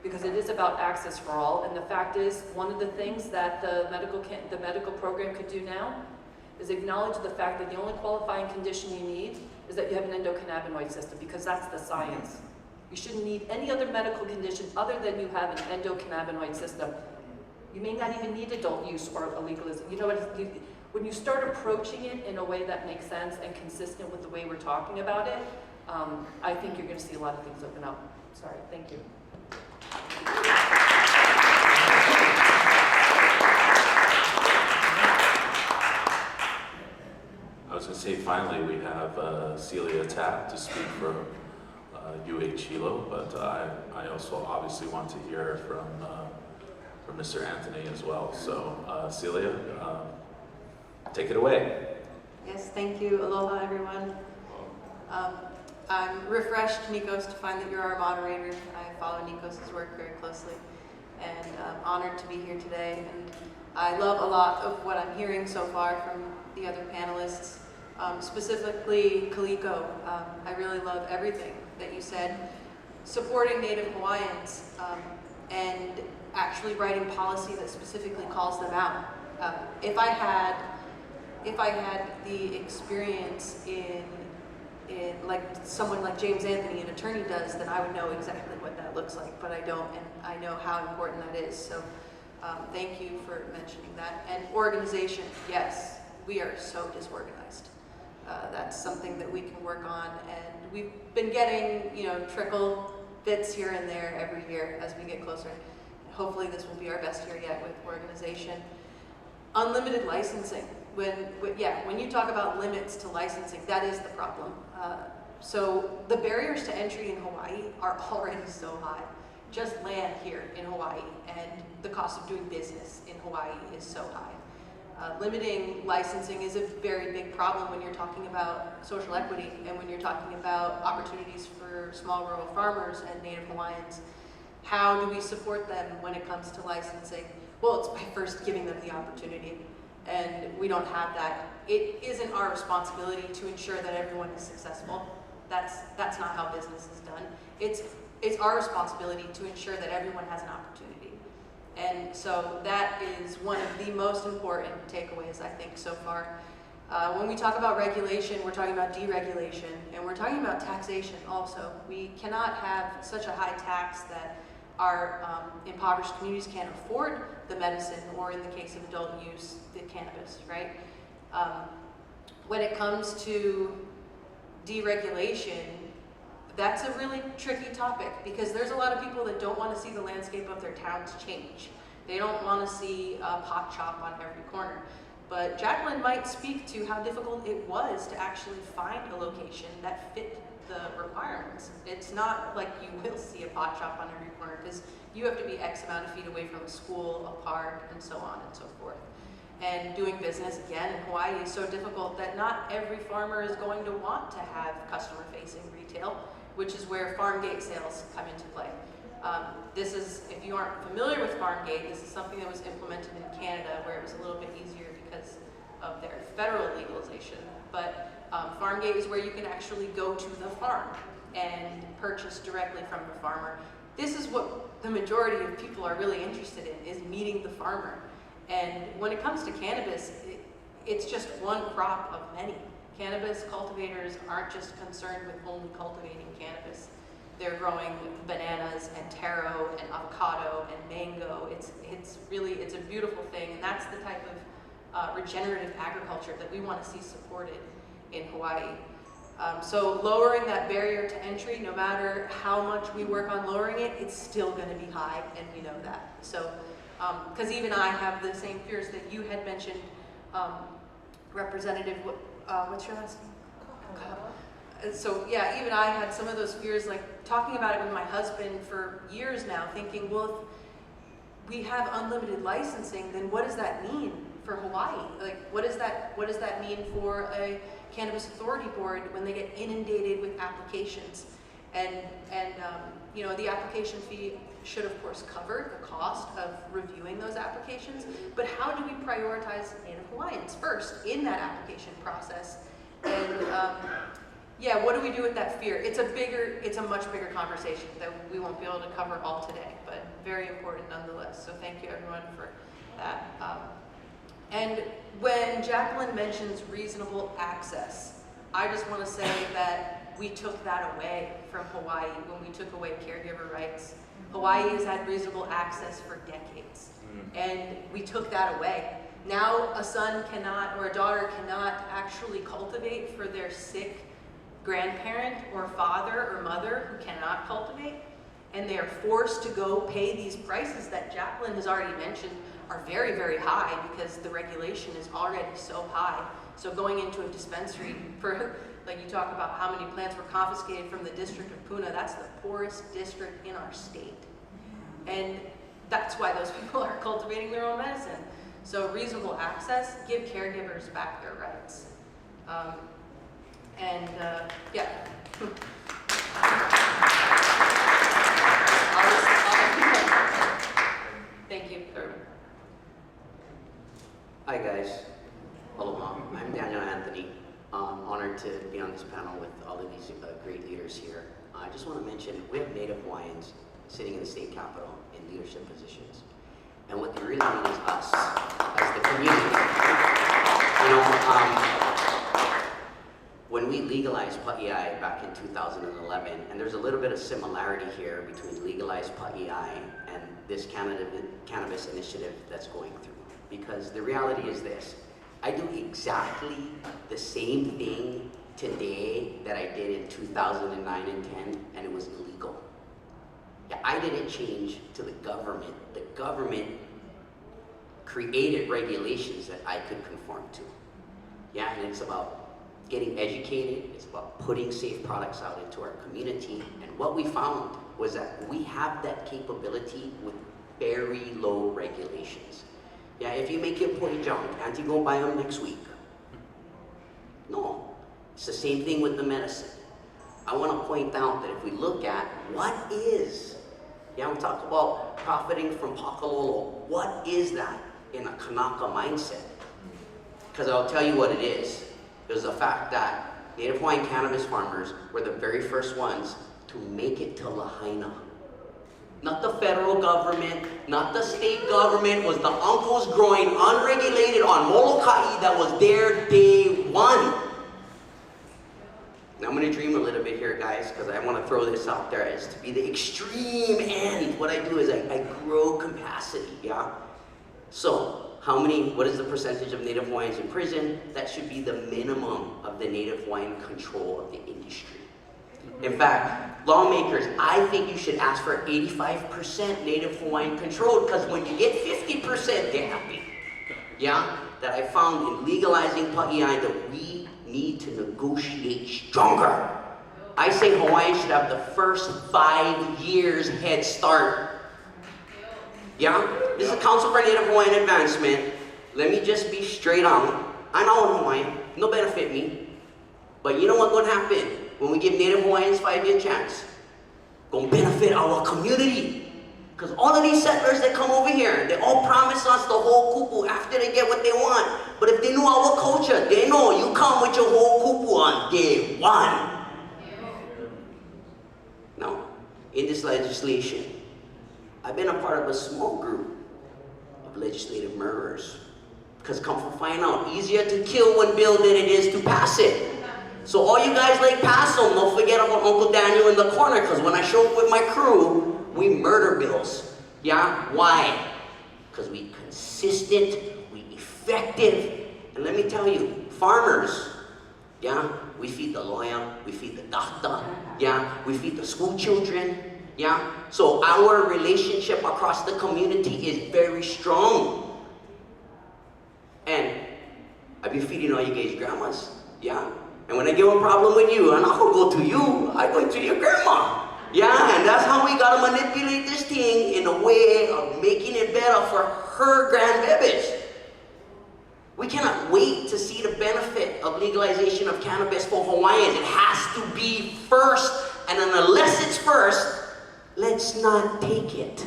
because it is about access for all. And the fact is, one of the things that the medical program could do now is acknowledge the fact that the only qualifying condition you need is that you have an endocannabinoid system, because that's the science. You shouldn't need any other medical condition other than you have an endocannabinoid system. You may not even need adult use or illegalism. You know what? When you start approaching it in a way that makes sense and consistent with the way we're talking about it, I think you're going to see a lot of things open up. Sorry, thank you. I was going to say, finally, we have Ceilia Tapp to speak for UH Hilo, but I also obviously want to hear from Mr. Anthony as well. So, Ceilia, take it away. Yes, thank you. Aloha, everyone. I'm refreshed, Nikos, to find that you're our moderator. I follow Nikos' work very closely, and I'm honored to be here today. And I love a lot of what I'm hearing so far from the other panelists, specifically Kaliko. I really love everything that you said, supporting Native Hawaiians and actually writing policy that specifically calls them out. If I had the experience in like someone like James Anthony, an attorney, does, then I would know exactly what that looks like, but I don't, and I know how important that is. So thank you for mentioning that. And organization, yes, we are so disorganized. That's something that we can work on, and we've been getting, you know, trickle bits here and there every year as we get closer. Hopefully this will be our best year yet with organization. Unlimited licensing. When you talk about limits to licensing, that is the problem. So the barriers to entry in Hawaii are already so high. Just land here in Hawaii, and the cost of doing business in Hawaii is so high. Limiting licensing is a very big problem when you're talking about social equity and when you're talking about opportunities for small rural farmers and Native Hawaiians. How do we support them when it comes to licensing? Well, it's by first giving them the opportunity, and we don't have that. It isn't our responsibility to ensure that everyone is successful. That's not how business is done. It's our responsibility to ensure that everyone has an opportunity. And so that is one of the most important takeaways, I think, so far. When we talk about regulation, we're talking about deregulation, and we're talking about taxation also. We cannot have such a high tax that our impoverished communities can't afford the medicine, or in the case of adult use, the cannabis, right? When it comes to deregulation, that's a really tricky topic because there's a lot of people that don't want to see the landscape of their towns change. They don't want to see a pot shop on every corner. But Jaclyn might speak to how difficult it was to actually find a location that fit the requirements. It's not like you will see a pot shop on every corner because you have to be X amount of feet away from a school, a park, and so on and so forth. And doing business, again, in Hawaii is so difficult that not every farmer is going to want to have customer-facing retail, which is where farm gate sales come into play. This is, if you aren't familiar with farm gate, this is something that was implemented in Canada where it was a little bit easier because of their federal legalization. But farm gate is where you can actually go to the farm and purchase directly from the farmer. This is what the majority of people are really interested in, is meeting the farmer. And when it comes to cannabis, it's just one crop of many. Cannabis cultivators aren't just concerned with only cultivating cannabis. They're growing bananas and taro and avocado and mango. It's a beautiful thing, and that's the type of regenerative agriculture that we want to see supported in Hawaii. So lowering that barrier to entry, no matter how much we work on lowering it, it's still going to be high, and we know that. So, because even I have the same fears that you had mentioned, Representative, what's your last name? So yeah, even I had some of those fears, like talking about it with my husband for years now, thinking, well, if we have unlimited licensing, then what does that mean for Hawaii? Like, what does that mean for a Cannabis Authority Board when they get inundated with applications? And you know, the application fee should of course cover the cost of reviewing those applications, but how do we prioritize Native Hawaiians first in that application process? And yeah, what do we do with that fear? It's a much bigger conversation that we won't be able to cover all today, but very important nonetheless. So thank you everyone for that. And when Jaclyn mentions reasonable access, I just want to say that we took that away from Hawaii when we took away caregiver rights. Hawaii has had reasonable access for decades, and we took that away. Now a son cannot, or a daughter cannot actually cultivate for their sick grandparent or father or mother who cannot cultivate, and they are forced to go pay these prices that Jaclyn has already mentioned are very, very high because the regulation is already so high. So going into a dispensary for, like you talk about how many plants were confiscated from the District of Puna, that's the poorest district in our state. And that's why those people are cultivating their own medicine. So reasonable access, give caregivers back their rights. Yeah. Thank you. Hi guys, aloha. I'm Daniel Anthony. Honored to be on this panel with all of these great leaders here. I just want to mention we have Native Hawaiians sitting in the state capitol in leadership positions, and what they really mean is us as the community. You know, when we legalized Pa'iai back in 2011, and there's a little bit of similarity here between legalized Pa'iai and this cannabis initiative that's going through. Because the reality is this, I do exactly the same thing today that I did in 2009 and 10, and it was illegal. Yeah, I didn't change to the government. The government created regulations that I could conform to. Yeah, and it's about getting educated, it's about putting safe products out into our community, and what we found was that we have that capability with very low regulations. Yeah, if you make your point junk, can't you go buy them next week? No, it's the same thing with the medicine. I want to point out that if we look at what is, yeah, we talk about profiting from Pakalolo, what is that in a Kanaka mindset? Because I'll tell you what it is. It was the fact that Native Hawaiian cannabis farmers were the very first ones to make it to Lahaina. Not the federal government, not the state government, was the uncles growing unregulated on Molokai that was there day one. Now I'm going to dream a little bit here, guys, because I want to throw this out there as to be the extreme end. What I do is I grow capacity, yeah? So, what is the percentage of Native Hawaiians in prison? That should be the minimum of the Native Hawaiian control of the industry. In fact, lawmakers, I think you should ask for 85% Native Hawaiian control, because when you get 50%, they're happy. Yeah? That I found in legalizing pa'iai that we need to negotiate stronger. I say Hawaiians should have the first 5 years head start. Yeah? This is the Council for Native Hawaiian Advancement. Let me just be straight on. I know I'm Hawaiian, no benefit me. But you know what's going to happen when we give Native Hawaiians 5-year chance? Going to benefit our community. Because all of these settlers that come over here, they all promise us the whole kupu after they get what they want. But if they knew our culture, they know you come with your whole kupu on day one. Now, in this legislation, I've been a part of a small group of legislative murderers. Because come to find out, easier to kill one bill than it is to pass it. So all you guys like pass them, don't forget about Uncle Daniel in the corner, because when I show up with my crew, we murder bills. Yeah? Why? Because we consistent, we effective, and let me tell you, farmers, yeah? We feed the lawyer, we feed the doctor, yeah? We feed the school children, yeah? So our relationship across the community is very strong. And I be feeding all you guys' grandmas, yeah? And when I get a problem with you, I'm not gonna go to you, I go to your grandma. Yeah, and that's how we gotta manipulate this thing in a way of making it better for her grandbabies. We cannot wait to see the benefit of legalization of cannabis for Hawaiians. It has to be first, and unless it's first, let's not take it.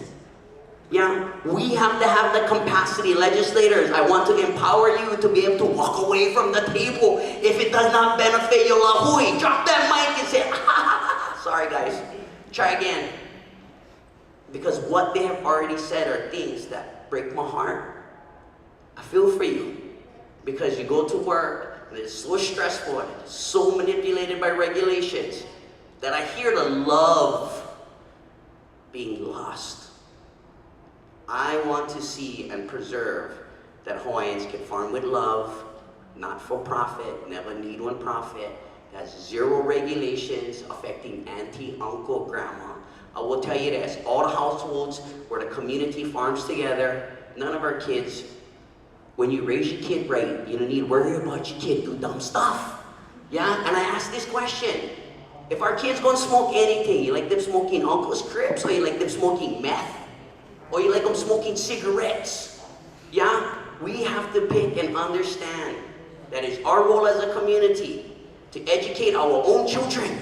Yeah, we have to have the capacity. Legislators, I want to empower you to be able to walk away from the table if it does not benefit your lahui. Drop that mic and say, sorry guys, try again. Because what they have already said are things that break my heart. I feel for you. Because you go to work, and it's so stressful, and it's so manipulated by regulations, that I hear the love being lost. I want to see and preserve that Hawaiians can farm with love, not for profit, never need one profit, has zero regulations affecting auntie, uncle, grandma. I will tell you this, all the households where the community farms together, none of our kids, when you raise your kid right, you don't need to worry about your kid do dumb stuff. Yeah, and I ask this question, if our kids gonna smoke anything, you like them smoking Uncle's Crips, or you like them smoking meth? Or you like them smoking cigarettes? Yeah? We have to pick and understand that it's our role as a community to educate our own children.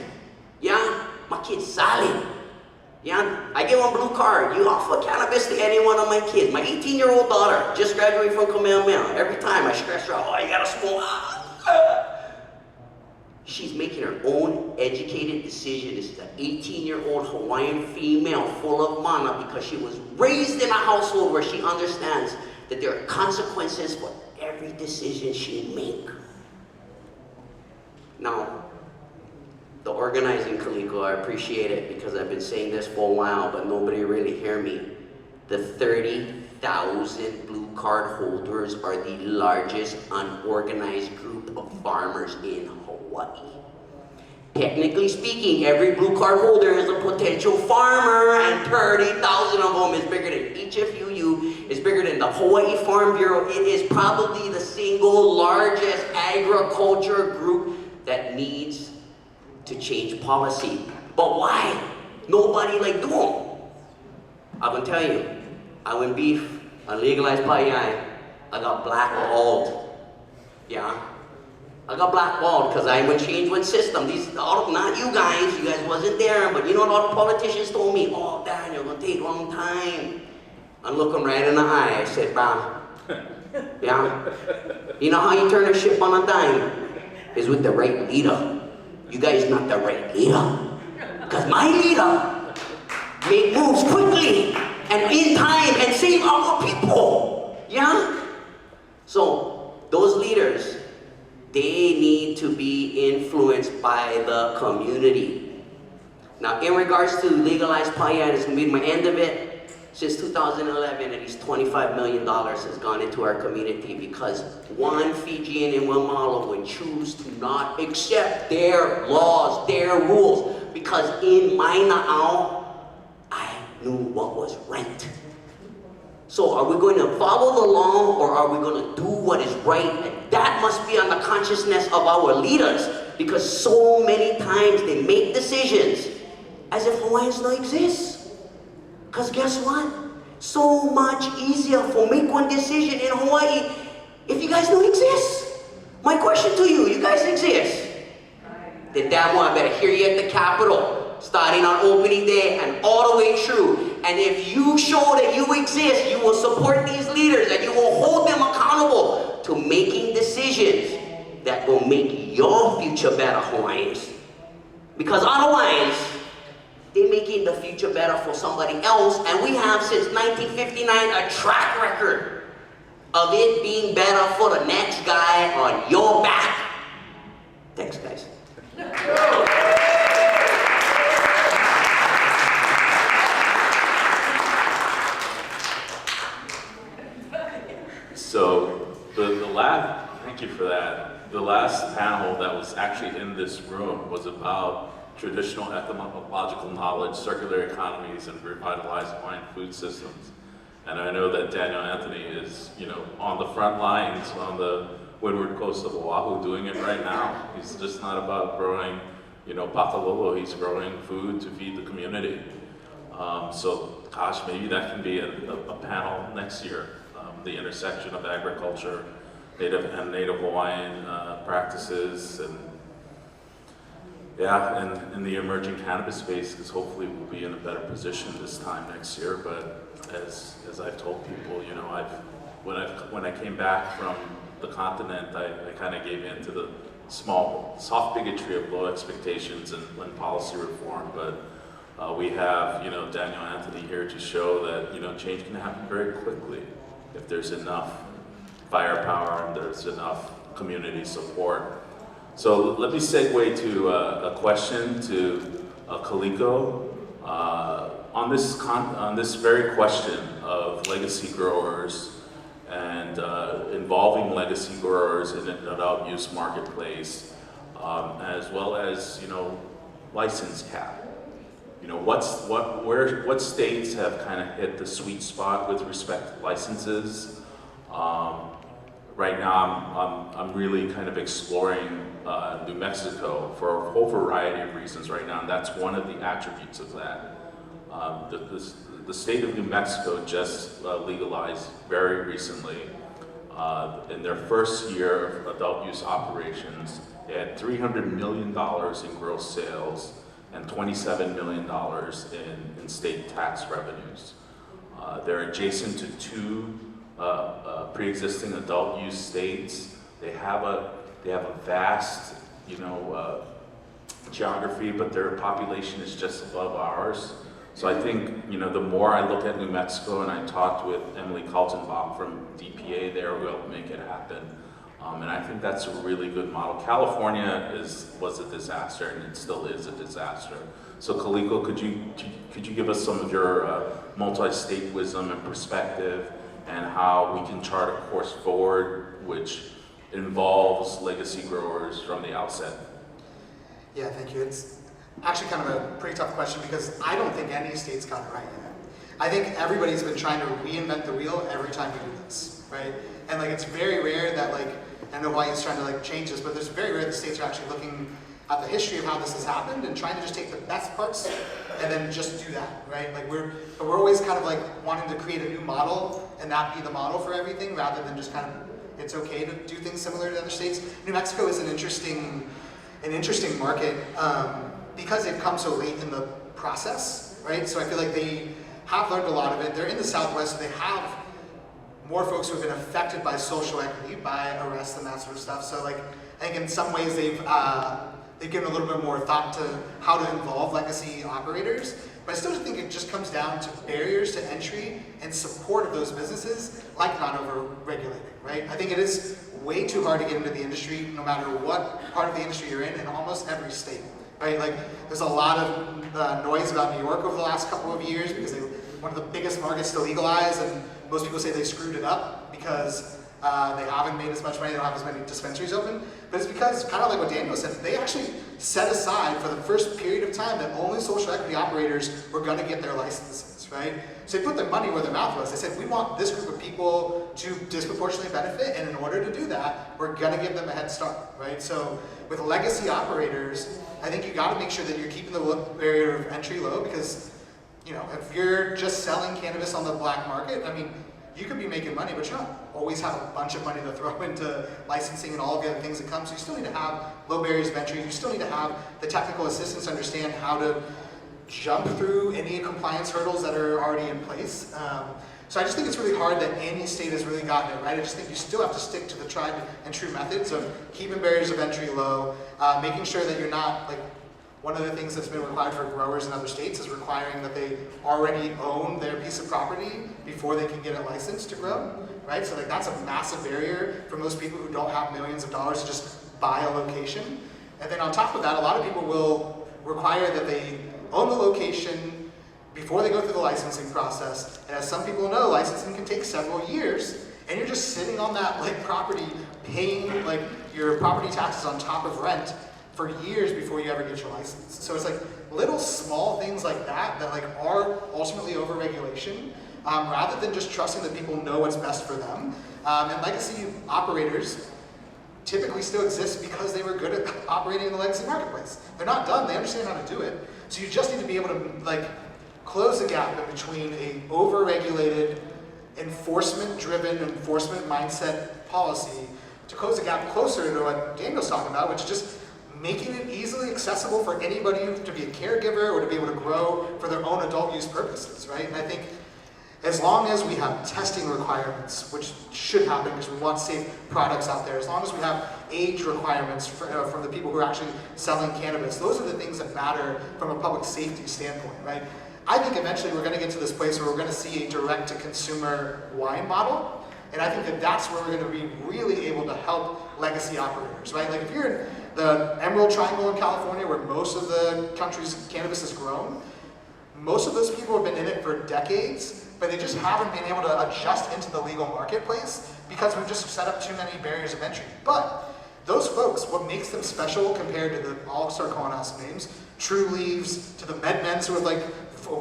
Yeah? My kid's solid. Yeah? I get one blue card. You offer cannabis to any one of my kids. My 18-year-old daughter just graduated from Kamehameha. Every time I stress her, oh, you gotta smoke. She's making her own educated decision. This is an 18-year-old Hawaiian female full of mana because she was raised in a household where she understands that there are consequences for every decision she makes. Now, the organizing, Kaliko, I appreciate it because I've been saying this for a while, but nobody really hear me. The 30,000 blue card holders are the largest unorganized group of farmers in Hawaii. Hawaii. Technically speaking, every blue card holder is a potential farmer, and 30,000 of them is bigger than each of you. Is bigger than the Hawaii Farm Bureau. It is probably the single largest agriculture group that needs to change policy. But why? Nobody like do them. I'm gonna tell you, I went beef, I legalized pa'iai, I got blackballed. Yeah? I got blackballed because I would change one system. Not you guys wasn't there, but you know what all the politicians told me? Oh, Daniel, it's gonna take a long time. I looked them right in the eye, I said, "Bah, yeah? You know how you turn a ship on a dime? Is with the right leader. You guys not the right leader. Because my leader made moves quickly and in time and save our people. Yeah? So, those leaders, they need to be influenced by the community. Now, in regards to legalized pa'iai, this is going to be my end of it. Since 2011, at least $25 million has gone into our community because one Fijian in Waimalu would choose to not accept their laws, their rules, because in my na'au, I knew what was right. So are we going to follow the law or are we going to do what is right? And that must be on the consciousness of our leaders, because so many times they make decisions as if Hawaiians don't exist. Because guess what? So much easier for make one decision in Hawaii if you guys don't exist. My question to you, you guys exist. Then damn well I better hear you at the Capitol, starting on opening day and all the way through. And if you show that you exist, you will support these leaders and you will hold them accountable to making decisions that will make your future better, Hawaiians. Because otherwise, they're making the future better for somebody else, and we have since 1959 a track record of it being better for the next guy on your back. Thanks, guys. So thank you for that. The last panel that was actually in this room was about traditional ethnological knowledge, circular economies, and revitalized Hawaiian food systems. And I know that Daniel Anthony is, on the front lines on the windward coast of Oahu doing it right now. He's just not about growing, Pakalolo, he's growing food to feed the community. So gosh, maybe that can be a panel next year, the intersection of agriculture, Native Hawaiian practices, and in the emerging cannabis space, because hopefully we'll be in a better position this time next year. But as I've told people, when I came back from the continent, I kind of gave in to the soft bigotry of low expectations and policy reform. But we have, Daniel Anthony here to show that, change can happen very quickly if there's enough firepower and there's enough community support. So let me segue to a question to Kaliko on this very question of legacy growers and involving legacy growers in an adult use marketplace, as well as license cap. What states have kind of hit the sweet spot with respect to licenses? Right now, I'm really kind of exploring New Mexico for a whole variety of reasons right now, and that's one of the attributes of that. The state of New Mexico just legalized very recently. In their first year of adult use operations, they had $300 million in gross sales and $27 million in state tax revenues. They're adjacent to two pre-existing adult use states. They have a vast, geography, but their population is just above ours. So I think, the more I look at New Mexico, and I talked with Emily Kaltenbach from DPA there, we'll make it happen. And I think that's a really good model. California was a disaster, and it still is a disaster. So Kaliko, could you give us some of your multi-state wisdom and perspective, and how we can chart a course forward which involves legacy growers from the outset? Yeah, thank you. It's actually kind of a pretty tough question because I don't think any state's got it right yet. I think everybody's been trying to reinvent the wheel every time we do this, right? And like it's very rare that like, I know Hawaii's trying to like change this, but it's very rare that states are actually looking at the history of how this has happened and trying to just take the best parts and then just do that, right? Like we're always kind of like wanting to create a new model and that be the model for everything rather than just kind of, it's okay to do things similar to other states. New Mexico is an interesting market because they've come so late in the process, right? So I feel like they have learned a lot of it. They're in the Southwest, so they have more folks who have been affected by social equity, by arrests and that sort of stuff. So like, I think in some ways they've given a little bit more thought to how to involve legacy operators. But I still think it just comes down to barriers to entry and support of those businesses, like not over-regulating, right? I think it is way too hard to get into the industry, no matter what part of the industry you're in almost every state, right? Like, there's a lot of noise about New York over the last couple of years because they're one of the biggest markets to legalize, and most people say they screwed it up because they haven't made as much money, they don't have as many dispensaries open. But it's because, kind of like what Daniel said, they actually set aside for the first period of time that only social equity operators were going to get their licenses, right? So they put their money where their mouth was. They said, we want this group of people to disproportionately benefit, and in order to do that, we're going to give them a head start, right? So with legacy operators, I think you got to make sure that you're keeping the barrier of entry low because, you know, if you're just selling cannabis on the black market, I mean, you could be making money, but you don't always have a bunch of money to throw into licensing and all of the other things that come. So you still need to have low barriers of entry. You still need to have the technical assistance to understand how to jump through any compliance hurdles that are already in place. So I just think it's really hard that any state has really gotten it right. I just think you still have to stick to the tried and true methods of keeping barriers of entry low, making sure that you're not like, one of the things that's been required for growers in other states is requiring that they already own their piece of property before they can get a license to grow, right? So like that's a massive barrier for most people who don't have millions of dollars to just buy a location. And then on top of that, a lot of people will require that they own the location before they go through the licensing process. And as some people know, licensing can take several years, and you're just sitting on that like property, paying like your property taxes on top of rent for years before you ever get your license. So it's like little small things like that that like are ultimately over-regulation, rather than just trusting that people know what's best for them. And legacy operators typically still exist because they were good at operating in the legacy marketplace. They're not done, they understand how to do it. So you just need to be able to like close the gap in between a over-regulated, enforcement-driven, enforcement mindset policy to close the gap closer to what Daniel's talking about, which is just making it easily accessible for anybody to be a caregiver or to be able to grow for their own adult use purposes, right? And I think as long as we have testing requirements, which should happen because we want safe products out there, as long as we have age requirements from the people who are actually selling cannabis, those are the things that matter from a public safety standpoint, right? I think eventually we're going to get to this place where we're going to see a direct-to-consumer wine model, and I think that that's where we're going to be really able to help legacy operators, right? Like if you're in the Emerald Triangle in California, where most of the country's cannabis is grown, most of those people have been in it for decades, but they just haven't been able to adjust into the legal marketplace because we've just set up too many barriers of entry. But those folks, what makes them special compared to the, I'll start calling out some names, True Leaves, to the MedMens who have like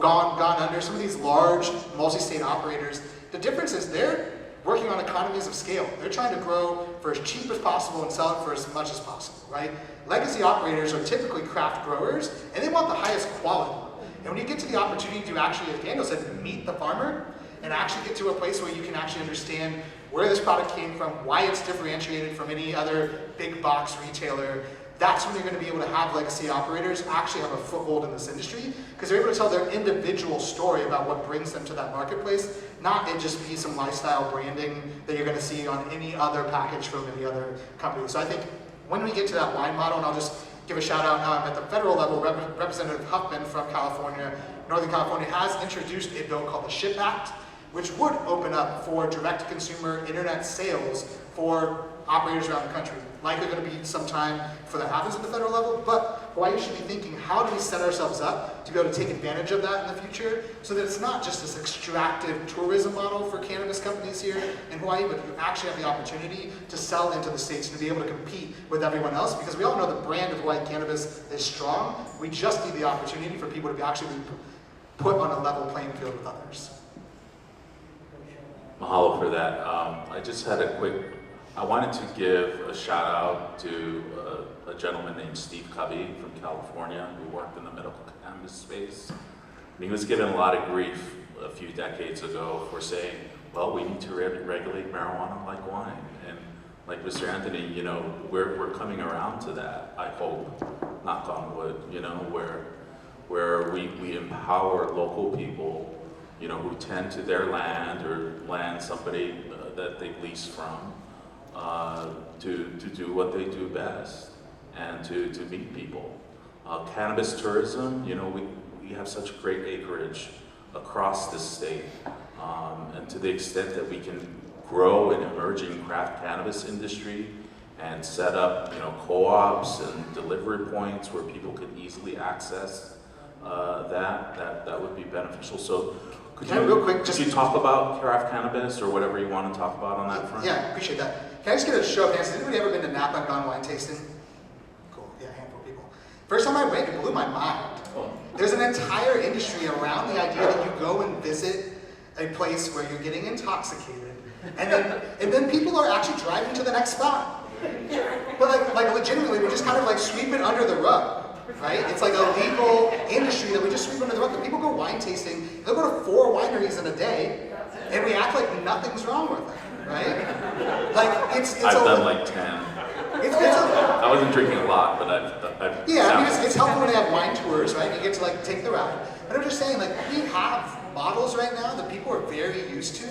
gone under, some of these large multi-state operators, the difference is they're working on economies of scale. They're trying to grow for as cheap as possible and sell it for as much as possible, right? Legacy operators are typically craft growers, and they want the highest quality. And when you get to the opportunity to actually, as Daniel said, meet the farmer, and actually get to a place where you can actually understand where this product came from, why it's differentiated from any other big box retailer, that's when you're going to be able to have legacy operators actually have a foothold in this industry, because they're able to tell their individual story about what brings them to that marketplace, not it just be some lifestyle branding that you're going to see on any other package from any other company. So I think when we get to that wine model, and I'll just give a shout out at the federal level, Representative Huffman from California, Northern California, has introduced a bill called the SHIP Act, which would open up for direct-to-consumer internet sales for operators around the country. Likely going to be some time before that happens at the federal level, but Hawaii should be thinking, how do we set ourselves up to be able to take advantage of that in the future so that it's not just this extractive tourism model for cannabis companies here in Hawaii, but you actually have the opportunity to sell into the States and to be able to compete with everyone else, because we all know the brand of Hawaii cannabis is strong. We just need the opportunity for people to be actually put on a level playing field with others. Mahalo for that. I just had I wanted to give a shout out to a gentleman named Steve Covey from California who worked in the medical cannabis space. And he was given a lot of grief a few decades ago for saying, well, we need to regulate marijuana like wine. And like Mr. Anthony, you know, we're coming around to that, I hope, knock on wood, you know, where we empower local people, you know, who tend to their land or land somebody that they lease from, to do what they do best and to meet people. Cannabis tourism, you know, we have such great acreage across this state, and to the extent that we can grow an emerging craft cannabis industry and set up, you know, co-ops and delivery points where people can easily access that would be beneficial. So could you talk about craft cannabis or whatever you want to talk about on that front? Yeah, I appreciate that. Can I just get a show of hands? Has anybody ever been to Napa and gone wine tasting? Cool, yeah, a handful of people. First time I went, it blew my mind. There's an entire industry around the idea that you go and visit a place where you're getting intoxicated, and then people are actually driving to the next spot. But like legitimately, we just kind of like sweep it under the rug, right? It's like a legal industry that we just sweep under the rug. But people go wine tasting, they'll go to 4 wineries in a day, and we act like nothing's wrong with it. Right? Like I've done like 10. I wasn't drinking a lot, but I've yeah, I mean, it's helpful when they have wine tours, right? You get to like take the ride. But I'm just saying, like, we have models right now that people are very used to,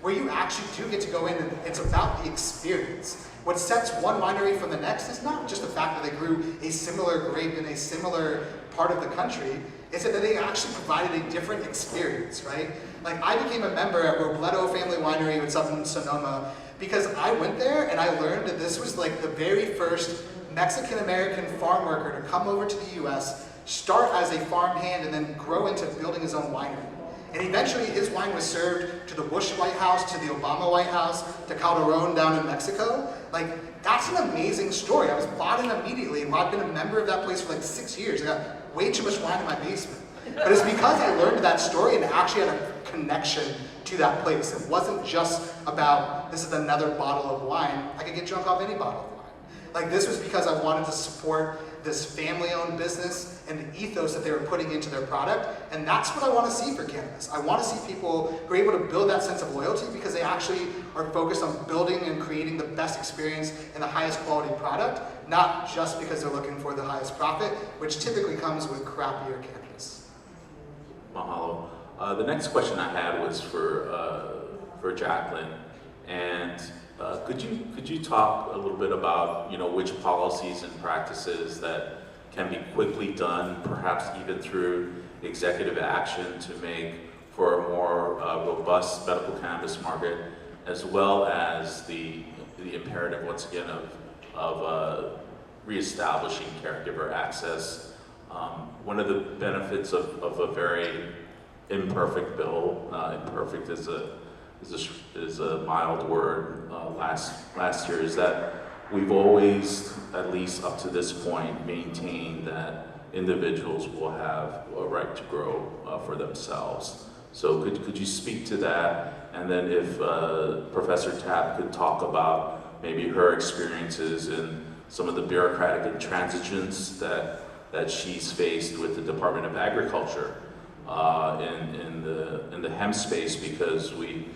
where you actually do get to go in and it's about the experience. What sets one winery from the next is not just the fact that they grew a similar grape in a similar part of the country, it's that they actually provided a different experience, right? Like, I became a member at Robledo Family Winery, what's up in Sonoma, because I went there and I learned that this was like the very first Mexican-American farm worker to come over to the US, start as a farm hand, and then grow into building his own winery. And eventually his wine was served to the Bush White House, to the Obama White House, to Calderon down in Mexico. Like, that's an amazing story. I was bought in immediately, and I've been a member of that place for like 6 years. I got way too much wine in my basement. But it's because I learned that story and actually had a connection to that place. It wasn't just about, this is another bottle of wine. I could get drunk off any bottle of wine. Like, this was because I wanted to support this family-owned business and the ethos that they were putting into their product. And that's what I want to see for cannabis. I want to see people who are able to build that sense of loyalty because they actually are focused on building and creating the best experience and the highest quality product, not just because they're looking for the highest profit, which typically comes with crappier cannabis. Mahalo. The next question I had was for Jaclyn, and could you talk a little bit about, you know, which policies and practices that can be quickly done, perhaps even through executive action, to make for a more robust medical cannabis market, as well as the imperative once again of reestablishing caregiver access. One of the benefits of a very imperfect bill, imperfect is a mild word, last year, is that we've always, at least up to this point, maintained that individuals will have a right to grow for themselves. So could you speak to that? And then if Professor Tapp could talk about maybe her experiences in some of the bureaucratic intransigence that she's faced with the Department of Agriculture in the hemp space, because we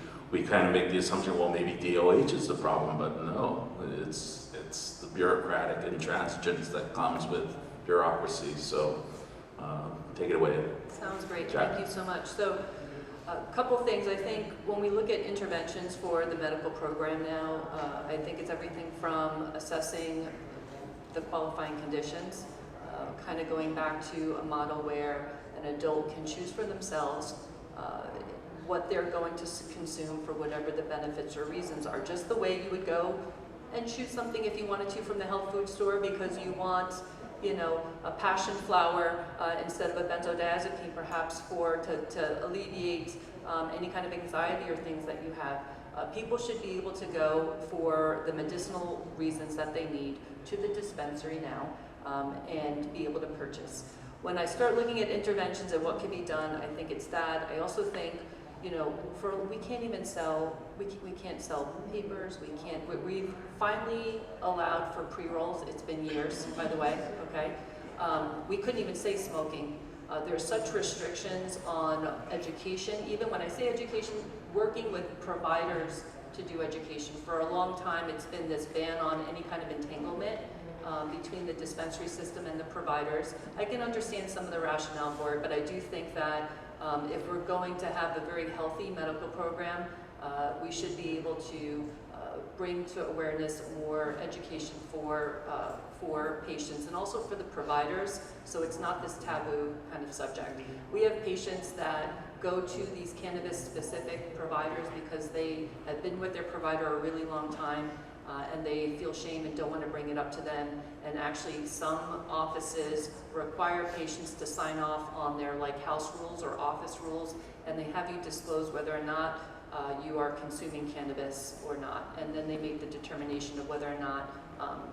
kind of make the assumption, well, maybe DOH is the problem, but no, it's the bureaucratic intransigence that comes with bureaucracy. So take it away. Sounds great. Jack. Thank you so much. So a couple things. I think when we look at interventions for the medical program now, I think it's everything from assessing the qualifying conditions, kind of going back to a model where an adult can choose for themselves what they're going to consume for whatever the benefits or reasons are. Just the way you would go and choose something if you wanted to from the health food store because you want you know, a passion flower instead of a benzodiazepine perhaps to alleviate any kind of anxiety or things that you have. People should be able to go for the medicinal reasons that they need to the dispensary now and be able to purchase. When I start looking at interventions and what can be done, I think it's that. I also think, you know, we can't even sell, we can't sell papers, we've finally allowed for pre-rolls. It's been years, by the way, okay? We couldn't even say smoking. There's such restrictions on education. Even when I say education, working with providers to do education. For a long time, it's been this ban on any kind of entanglement between the dispensary system and the providers. I can understand some of the rationale for it, but I do think that if we're going to have a very healthy medical program, we should be able to bring to awareness more education for patients and also for the providers, so it's not this taboo kind of subject. We have patients that go to these cannabis-specific providers because they have been with their provider a really long time and they feel shame and don't want to bring it up to them. And actually some offices require patients to sign off on their like house rules or office rules, and they have you disclose whether or not you are consuming cannabis or not, and then they make the determination of whether or not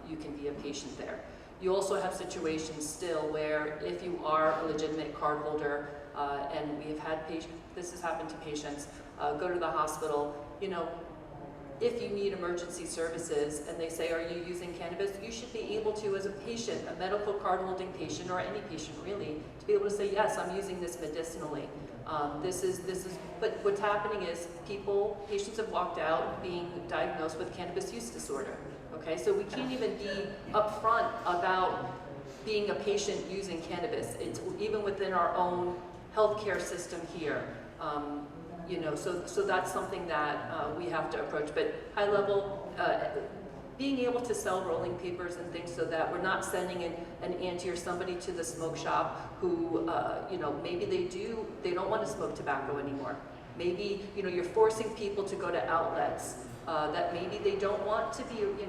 you can be a patient there. You also have situations still where if you are a legitimate card holder, and we have had patients, this has happened to patients, go to the hospital, you know, if you need emergency services and they say, are you using cannabis? You should be able to, as a patient, a medical card holding patient, or any patient really, to be able to say, yes, I'm using this medicinally. But what's happening is patients have walked out being diagnosed with cannabis use disorder. Okay, so we can't even be upfront about being a patient using cannabis. It's even within our own healthcare system here. You know, so that's something that we have to approach. But high level, being able to sell rolling papers and things so that we're not sending an auntie or somebody to the smoke shop who, you know, maybe they don't want to smoke tobacco anymore. Maybe, you know, you're forcing people to go to outlets that maybe they don't want to be, you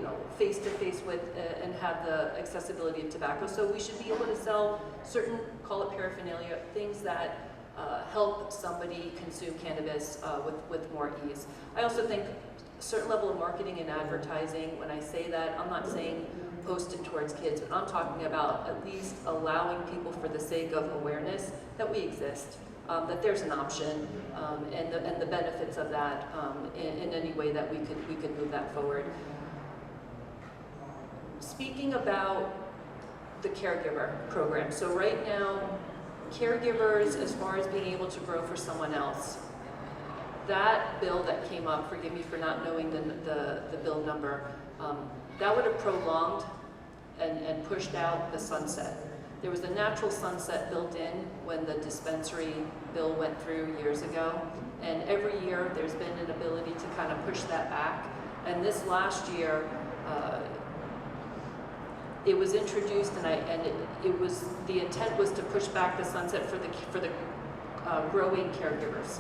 know, face to face with and have the accessibility of tobacco. So we should be able to sell certain, call it paraphernalia, things that help somebody consume cannabis with more ease. I also think a certain level of marketing and advertising, when I say that, I'm not saying posted towards kids, but I'm talking about at least allowing people, for the sake of awareness, that we exist, that there's an option, and the benefits of that in any way that we could move that forward. Speaking about the caregiver program, so right now, caregivers, as far as being able to grow for someone else, that bill that came up, forgive me for not knowing the bill number, that would have prolonged and pushed out the sunset. There was a natural sunset built in when the dispensary bill went through years ago, and every year there's been an ability to kind of push that back. And this last year, it was introduced, and the intent was to push back the sunset for the growing caregivers.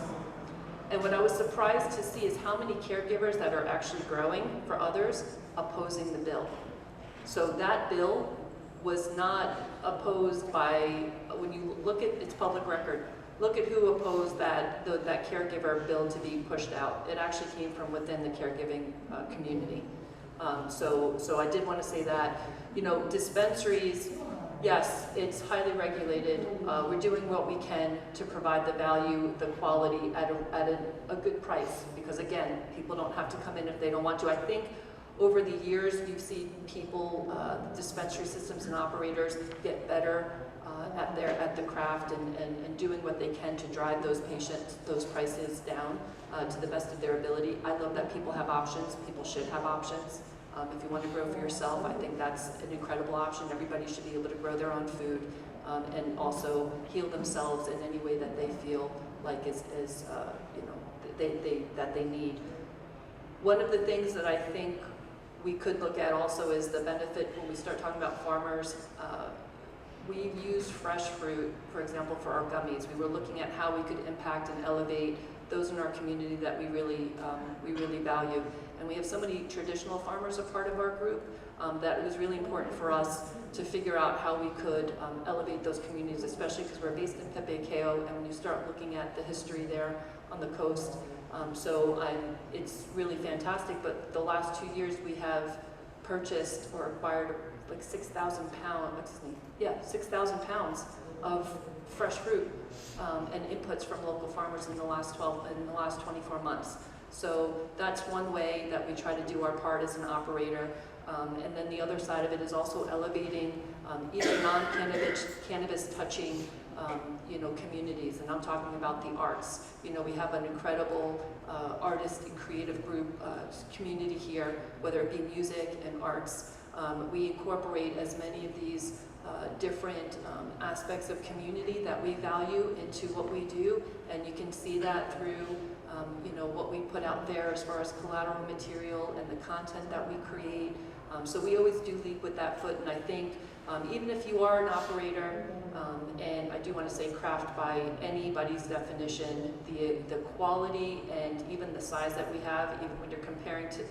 And what I was surprised to see is how many caregivers that are actually growing for others opposing the bill. So that bill was not opposed by, when you look at its public record, look at who opposed that caregiver bill to be pushed out. It actually came from within the caregiving community. So I did want to say that, you know, dispensaries, yes, it's highly regulated. We're doing what we can to provide the value, the quality at a good price, because again, people don't have to come in if they don't want to. I think over the years, you've seen people, dispensary systems and operators get better at the craft and doing what they can to drive those prices down to the best of their ability. I love that people have options. People should have options. If you want to grow for yourself, I think that's an incredible option. Everybody should be able to grow their own food and also heal themselves in any way that they feel like is you know, that they need. One of the things that I think we could look at also is the benefit when we start talking about farmers. We've used fresh fruit, for example, for our gummies. We were looking at how we could impact and elevate those in our community that we really value. And we have so many traditional farmers a part of our group that it was really important for us to figure out how we could elevate those communities, especially because we're based in Pepe-Keo, and when you start looking at the history there on the coast, it's really fantastic. But the last 2 years we have purchased or acquired like 6,000 pounds of fresh fruit and inputs from local farmers in the last 24 months. So that's one way that we try to do our part as an operator. And then the other side of it is also elevating even non-cannabis touching communities, and I'm talking about the arts. We have an incredible artist and creative group community here, whether it be music and arts. We incorporate as many of these different aspects of community that we value into what we do, and you can see that through what we put out there as far as collateral material and the content that we create. So we always do lead with that foot, and I think even if you are an operator, and I do want to say craft by anybody's definition, the quality and even the size that we have, even when you're comparing to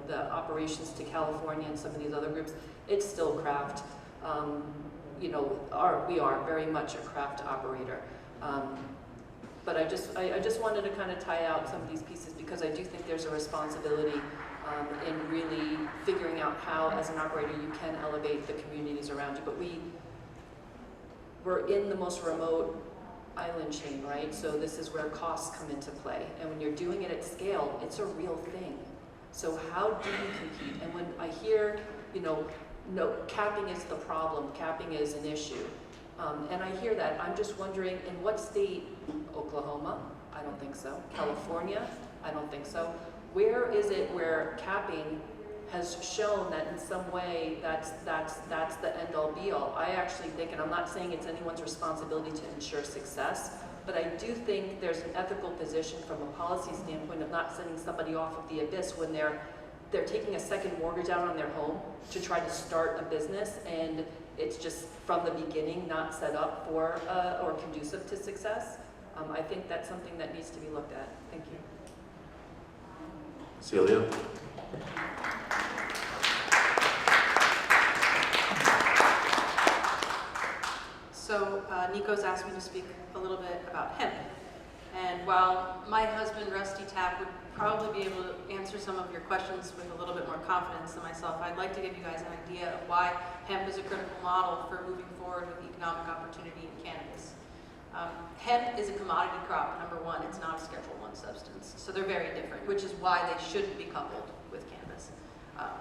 the operations to California and some of these other groups, it's still craft. We are very much a craft operator. But I just wanted to kind of tie out some of these pieces because I do think there's a responsibility in really figuring out how, as an operator, you can elevate the communities around you. But we're in the most remote island chain, right? So this is where costs come into play. And when you're doing it at scale, it's a real thing. So how do you compete? And when I hear, no, capping is the problem, capping is an issue. And I hear that, I'm just wondering, in what state? Oklahoma? I don't think so. California? I don't think so. Where is it where capping has shown that in some way that's the end-all be-all? I actually think, and I'm not saying it's anyone's responsibility to ensure success, but I do think there's an ethical position from a policy standpoint of not sending somebody off of the abyss when they're taking a second mortgage out on their home to try to start a business, and it's just from the beginning not set up for or conducive to success. I think that's something that needs to be looked at. Thank you. Ceilia? So Nikos asked me to speak a little bit about hemp. And while my husband, Rusty Tapp, would probably be able to answer some of your questions with a little bit more confidence than myself, I'd like to give you guys an idea of why hemp is a critical model for moving forward with economic opportunity in cannabis. Hemp is a commodity crop, number one. It's not a Schedule I substance. So they're very different, which is why they shouldn't be coupled with cannabis.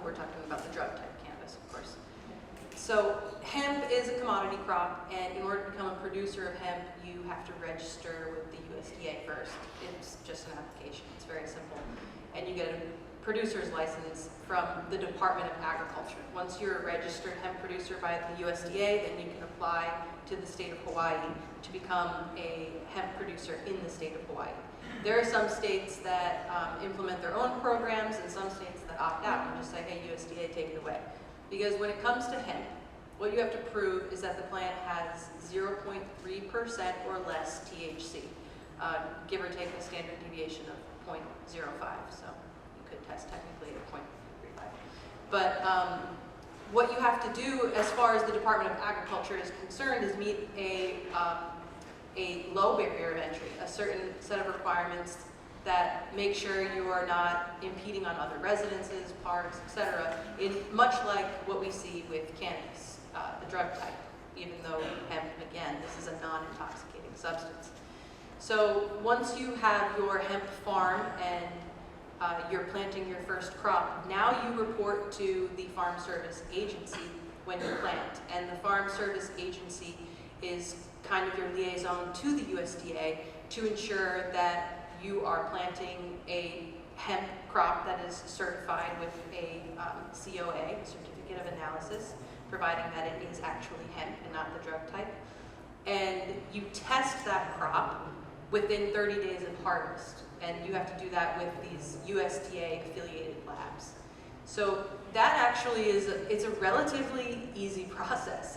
We're talking about the drug type cannabis, of course. So hemp is a commodity crop, and in order to become a producer of hemp, you have to register with the USDA first. It's just an application. It's very simple. And you get a producer's license from the Department of Agriculture. Once you're a registered hemp producer by the USDA, then you can apply to the state of Hawaii to become a hemp producer in the state of Hawaii. There are some states that implement their own programs and some states that opt out and just say, hey, USDA, take it away. Because when it comes to hemp, what you have to prove is that the plant has 0.3% or less THC, give or take a standard deviation of 0.05. So you could test technically at 0.35. But what you have to do as far as the Department of Agriculture is concerned is meet a low barrier of entry, a certain set of requirements that make sure you are not impeding on other residences, parks, etc. Much like what we see with cannabis, the drug type, even though hemp, again, this is a non-intoxicating substance. So once you have your hemp farm and you're planting your first crop, now you report to the Farm Service Agency when you plant. And the Farm Service Agency is kind of your liaison to the USDA to ensure that you are planting a hemp crop that is certified with a COA, Certificate of Analysis, providing that it is actually hemp and not the drug type. And you test that crop within 30 days of harvest. And you have to do that with these USDA affiliated labs. So that actually it's a relatively easy process.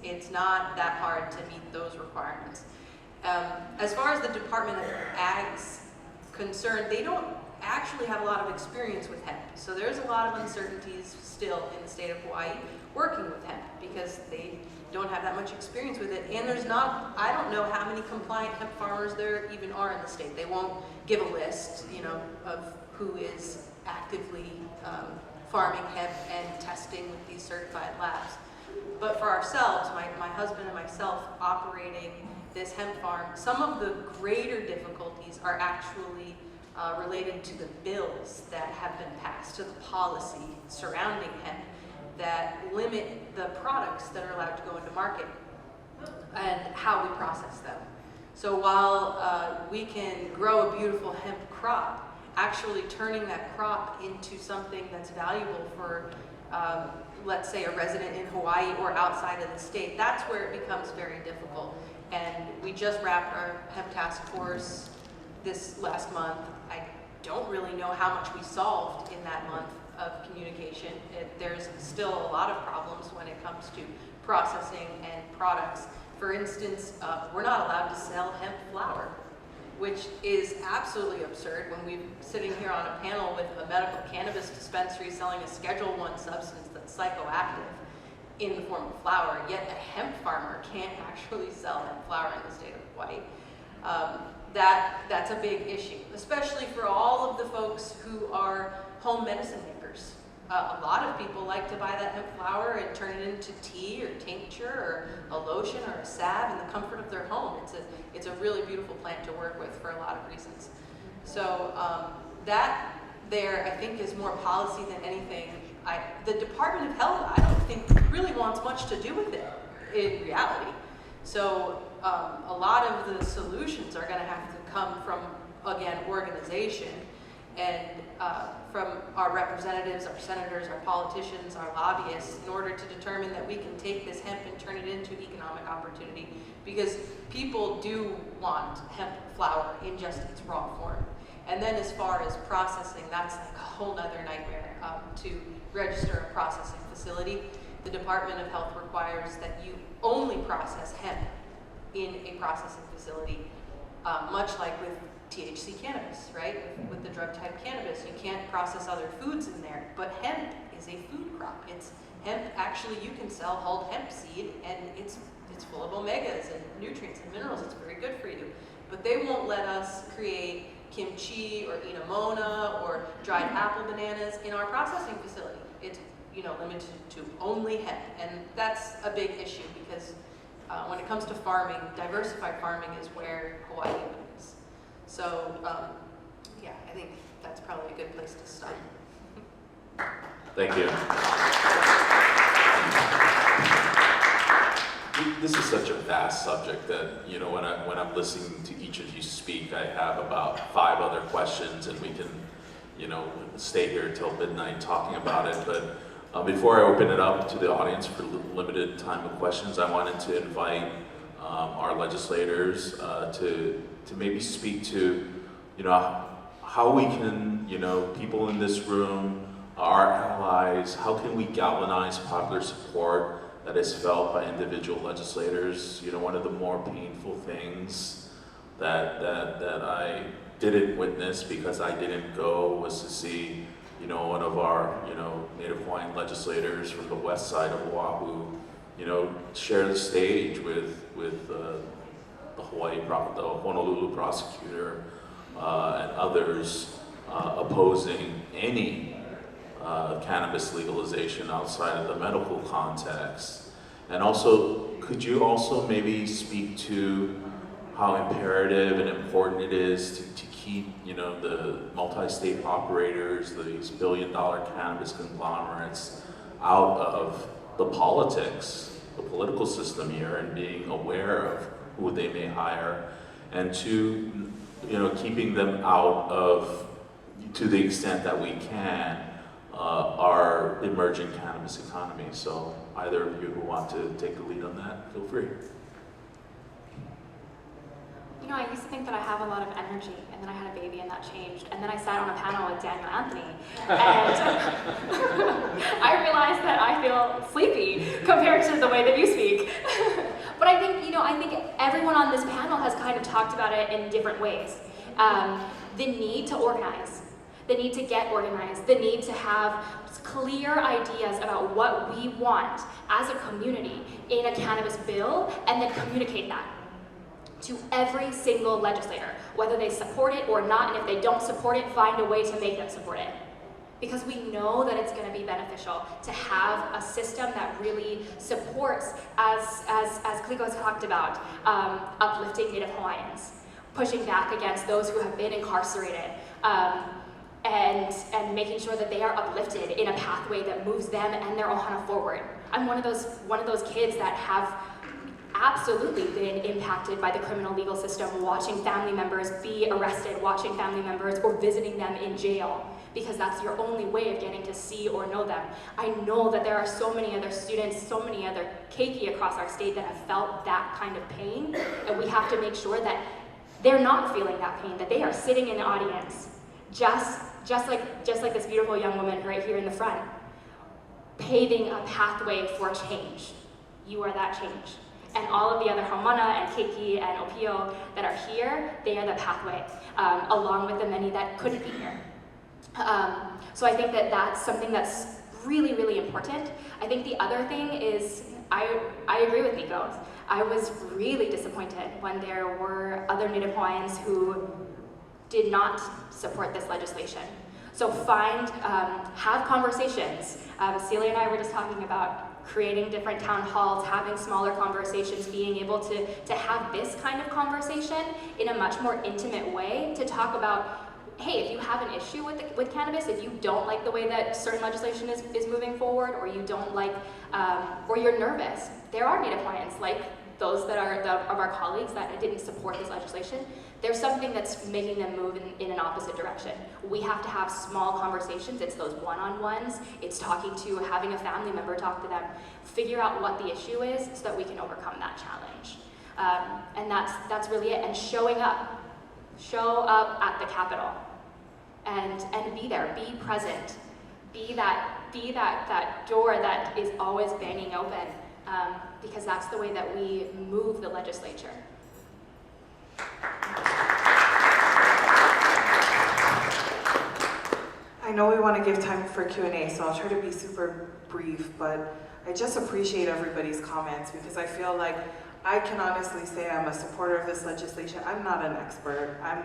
It's not that hard to meet those requirements. As far as the Department of Ag's concerned, they don't actually have a lot of experience with hemp. So there's a lot of uncertainties still in the state of Hawaii working with hemp because they don't have that much experience with it. And there's not, I don't know how many compliant hemp farmers there even are in the state. They won't give a list, you know, of who is actively farming hemp and testing with these certified labs. But for ourselves, my husband and myself operating this hemp farm, some of the greater difficulties are actually related to the bills that have been passed, to the policy surrounding hemp that limit the products that are allowed to go into market and how we process them. So while we can grow a beautiful hemp crop, actually turning that crop into something that's valuable for, let's say, a resident in Hawaii or outside of the state, that's where it becomes very difficult. And we just wrapped our hemp task force this last month. I don't really know how much we solved in that month of communication. There's still a lot of problems when it comes to processing and products. For instance, we're not allowed to sell hemp flour, which is absolutely absurd when we're sitting here on a panel with a medical cannabis dispensary selling a Schedule I substance that's psychoactive in the form of flour, yet a hemp farmer can't actually sell hemp flour in the state of Hawaii. That's a big issue, especially for all of the folks who are home medicine makers. A lot of people like to buy that hemp flour and turn it into tea or tincture or a lotion or a salve in the comfort of their home. It's a really beautiful plant to work with for a lot of reasons. So that there, I think, is more policy than anything. The Department of Health, I don't think, really wants much to do with it in reality. So a lot of the solutions are going to have to come from, again, organization and from our representatives, our senators, our politicians, our lobbyists, in order to determine that we can take this hemp and turn it into economic opportunity, because people do want hemp flour in just its raw form. And then as far as processing, that's like a whole nother nightmare. To register a processing facility, the Department of Health requires that you only process hemp in a processing facility, much like with THC cannabis, right? With the drug type cannabis, you can't process other foods in there, but hemp is a food crop. It's hemp, actually you can sell hulled hemp seed and it's full of omegas and nutrients and minerals. It's very good for you. But they won't let us create kimchi or inamona or dried apple bananas in our processing facility. It's, you know, limited to only hemp, and that's a big issue because when it comes to farming, diversified farming is where Hawaii is. So, yeah, I think that's probably a good place to start. Thank you. This is such a vast subject that, you know, when I'm listening to each of you speak, I have about 5 other questions, and we can, you know, stay here till midnight talking about it. But before I open it up to the audience for limited time of questions, I wanted to invite our legislators to maybe speak to, you know, how we can, you know, people in this room, our allies, how can we galvanize popular support that is felt by individual legislators. You know, one of the more painful things that I didn't witness because I didn't go was to see, you know, one of our, you know, Native Hawaiian legislators from the west side of Oahu, you know, share the stage with the Honolulu prosecutor and others opposing any cannabis legalization outside of the medical context. And also, could you also maybe speak to how imperative and important it is to keep, you know, the multi-state operators, these billion-dollar cannabis conglomerates out of the politics, the political system here, and being aware of who they may hire, and to, you know, keeping them out of, to the extent that we can, our emerging cannabis economy. So either of you who want to take the lead on that, feel free. You know, I used to think that I have a lot of energy, and then I had a baby and that changed. And then I sat on a panel with Daniel Anthony, and I realized that I feel sleepy compared to the way that you speak. But I think, you know, I think everyone on this panel has kind of talked about it in different ways. the need to organize, the need to get organized, the need to have clear ideas about what we want as a community in a cannabis bill, and then communicate that to every single legislator, whether they support it or not, and if they don't support it, find a way to make them support it. Because we know that it's going to be beneficial to have a system that really supports, as Kaliko has talked about, uplifting Native Hawaiians, pushing back against those who have been incarcerated, and making sure that they are uplifted in a pathway that moves them and their ohana forward. I'm one of those kids that have absolutely been impacted by the criminal legal system, watching family members be arrested, watching family members or visiting them in jail, because that's your only way of getting to see or know them. I know that there are so many other students, so many other keiki across our state that have felt that kind of pain, and we have to make sure that they're not feeling that pain, that they are sitting in the audience, just like this beautiful young woman right here in the front, paving a pathway for change. You are that change. And all of the other haumana and keiki and opio that are here, they are the pathway, along with the many that couldn't be here. So I think that that's something that's really, really important. I think the other thing is, I agree with Nikos. I was really disappointed when there were other Native Hawaiians who did not support this legislation. So have conversations. Ceilia and I were just talking about creating different town halls, having smaller conversations, being able to have this kind of conversation in a much more intimate way to talk about, hey, if you have an issue with cannabis, if you don't like the way that certain legislation is moving forward, or you don't like, or you're nervous, there are Native Hawaiians, like those that are of our colleagues that didn't support this legislation. There's something that's making them move in an opposite direction. We have to have small conversations. It's those one-on-ones. It's having a family member talk to them, figure out what the issue is so that we can overcome that challenge. And that's really it. And showing up. Show up at the Capitol. And be there, be present. Be that door that is always banging open, because that's the way that we move the legislature. I know we want to give time for Q&A, so I'll try to be super brief, but I just appreciate everybody's comments, because I feel like I can honestly say I'm a supporter of this legislation. I'm not an expert. I'm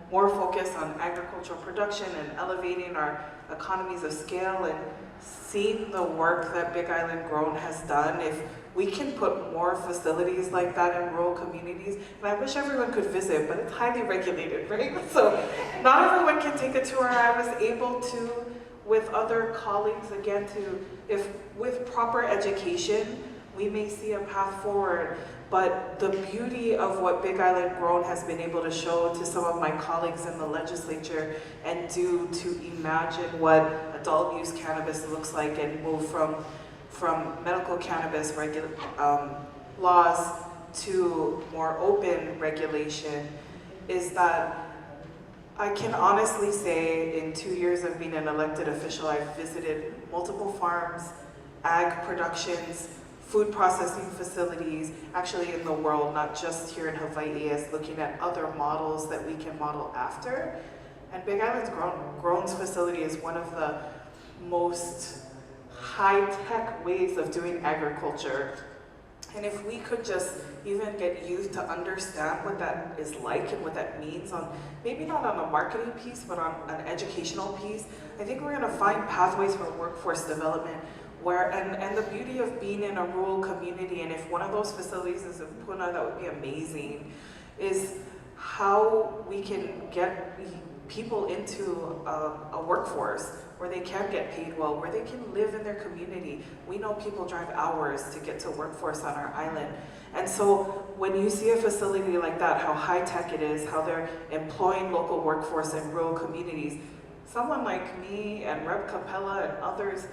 more focused on agricultural production and elevating our economies of scale and seeing the work that Big Island Grown has done. If we can put more facilities like that in rural communities, and I wish everyone could visit, but it's highly regulated, right? So not everyone can take a tour. I was able to, with other colleagues, again, if with proper education, we may see a path forward. But the beauty of what Big Island Grown has been able to show to some of my colleagues in the legislature and do to imagine what adult use cannabis looks like and move from medical cannabis laws to more open regulation is that I can honestly say in 2 years of being an elected official, I've visited multiple farms, ag productions, food processing facilities, actually in the world, not just here in Hawaii, as looking at other models that we can model after. And Big Island's Grown's facility is one of the most high-tech ways of doing agriculture. And if we could just even get youth to understand what that is like and what that means, on maybe not on a marketing piece, but on an educational piece, I think we're gonna find pathways for workforce development and the beauty of being in a rural community, and if one of those facilities is in Puna, that would be amazing, is how we can get people into a workforce where they can get paid well, where they can live in their community. We know people drive hours to get to workforce on our island. And so when you see a facility like that, how high tech it is, how they're employing local workforce in rural communities, someone like me and Rep. Kapela and others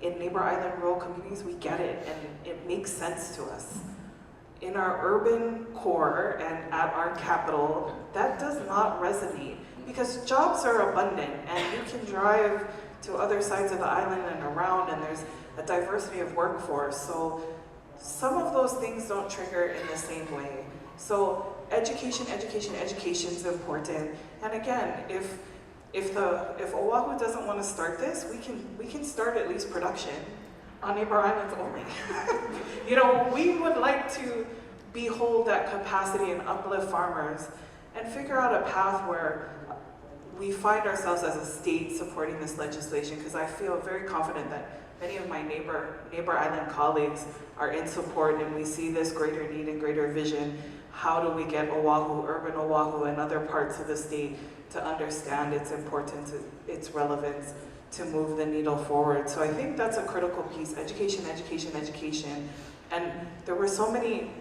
in neighbor island rural communities, we get it and it makes sense to us. In our urban core and at our capital, that does not resonate because jobs are abundant and you can drive to other sides of the island and around, and there's a diversity of workforce. So some of those things don't trigger in the same way. So education is important. And again, if Oahu doesn't want to start this, we can start at least production on neighbor islands only. You know, we would like to behold that capacity and uplift farmers and figure out a path where we find ourselves as a state supporting this legislation, because I feel very confident that many of my neighbor island colleagues are in support, and we see this greater need and greater vision. How do we get Oahu, urban Oahu, and other parts of the state to understand its importance, its relevance, to move the needle forward? So I think that's a critical piece, education. And there were so many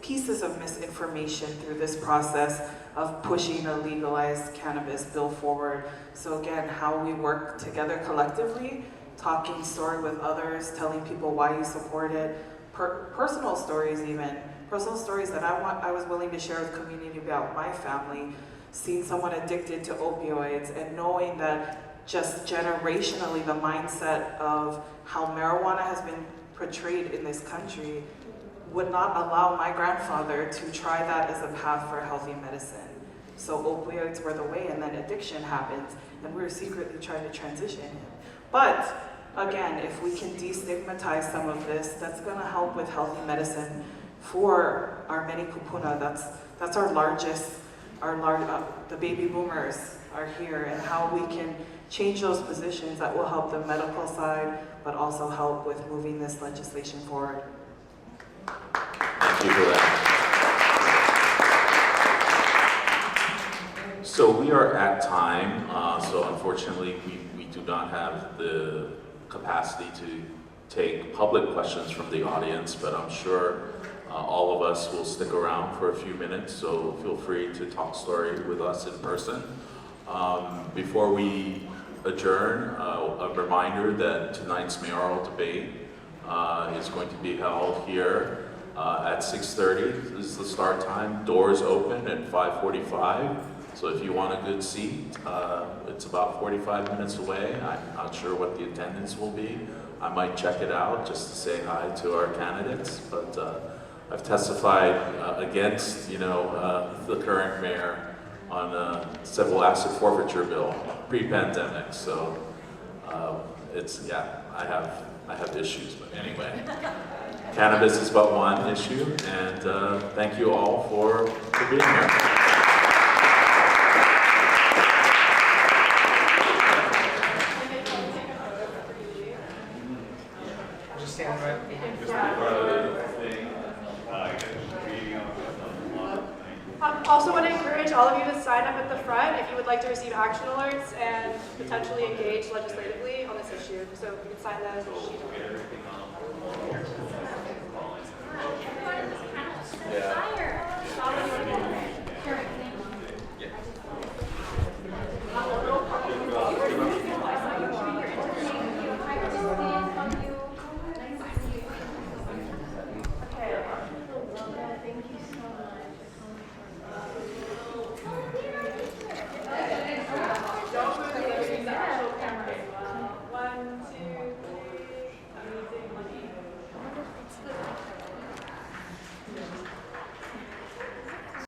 pieces of misinformation through this process of pushing a legalized cannabis bill forward. So again, how we work together collectively, talking story with others, telling people why you support it, personal stories that I was willing to share with community about my family, seeing someone addicted to opioids and knowing that just generationally the mindset of how marijuana has been portrayed in this country would not allow my grandfather to try that as a path for healthy medicine. So opioids were the way, and then addiction happens, and we were secretly trying to transition him. But again, if we can destigmatize some of this, that's gonna help with healthy medicine for our many kupuna. That's our largest, the baby boomers are here, and how we can change those positions that will help the medical side, but also help with moving this legislation forward. Thank you for that. So we are at time, so unfortunately we do not have the capacity to take public questions from the audience, but I'm sure all of us will stick around for a few minutes, so feel free to talk story with us in person. Before we adjourn, a reminder that tonight's mayoral debate is going to be held here at 6:30. This is the start time. Doors open at 5:45. So if you want a good seat, it's about 45 minutes away. I'm not sure what the attendance will be. I might check it out just to say hi to our candidates. But I've testified against, the current mayor on a civil asset forfeiture bill pre-pandemic. So I have issues. But anyway. Cannabis is but one issue, and thank you all for being here. Just stand right. Also want to encourage all of you to sign up at the front if you would like to receive action alerts and potentially engage legislatively on this issue. So you can sign that sheet. Yeah.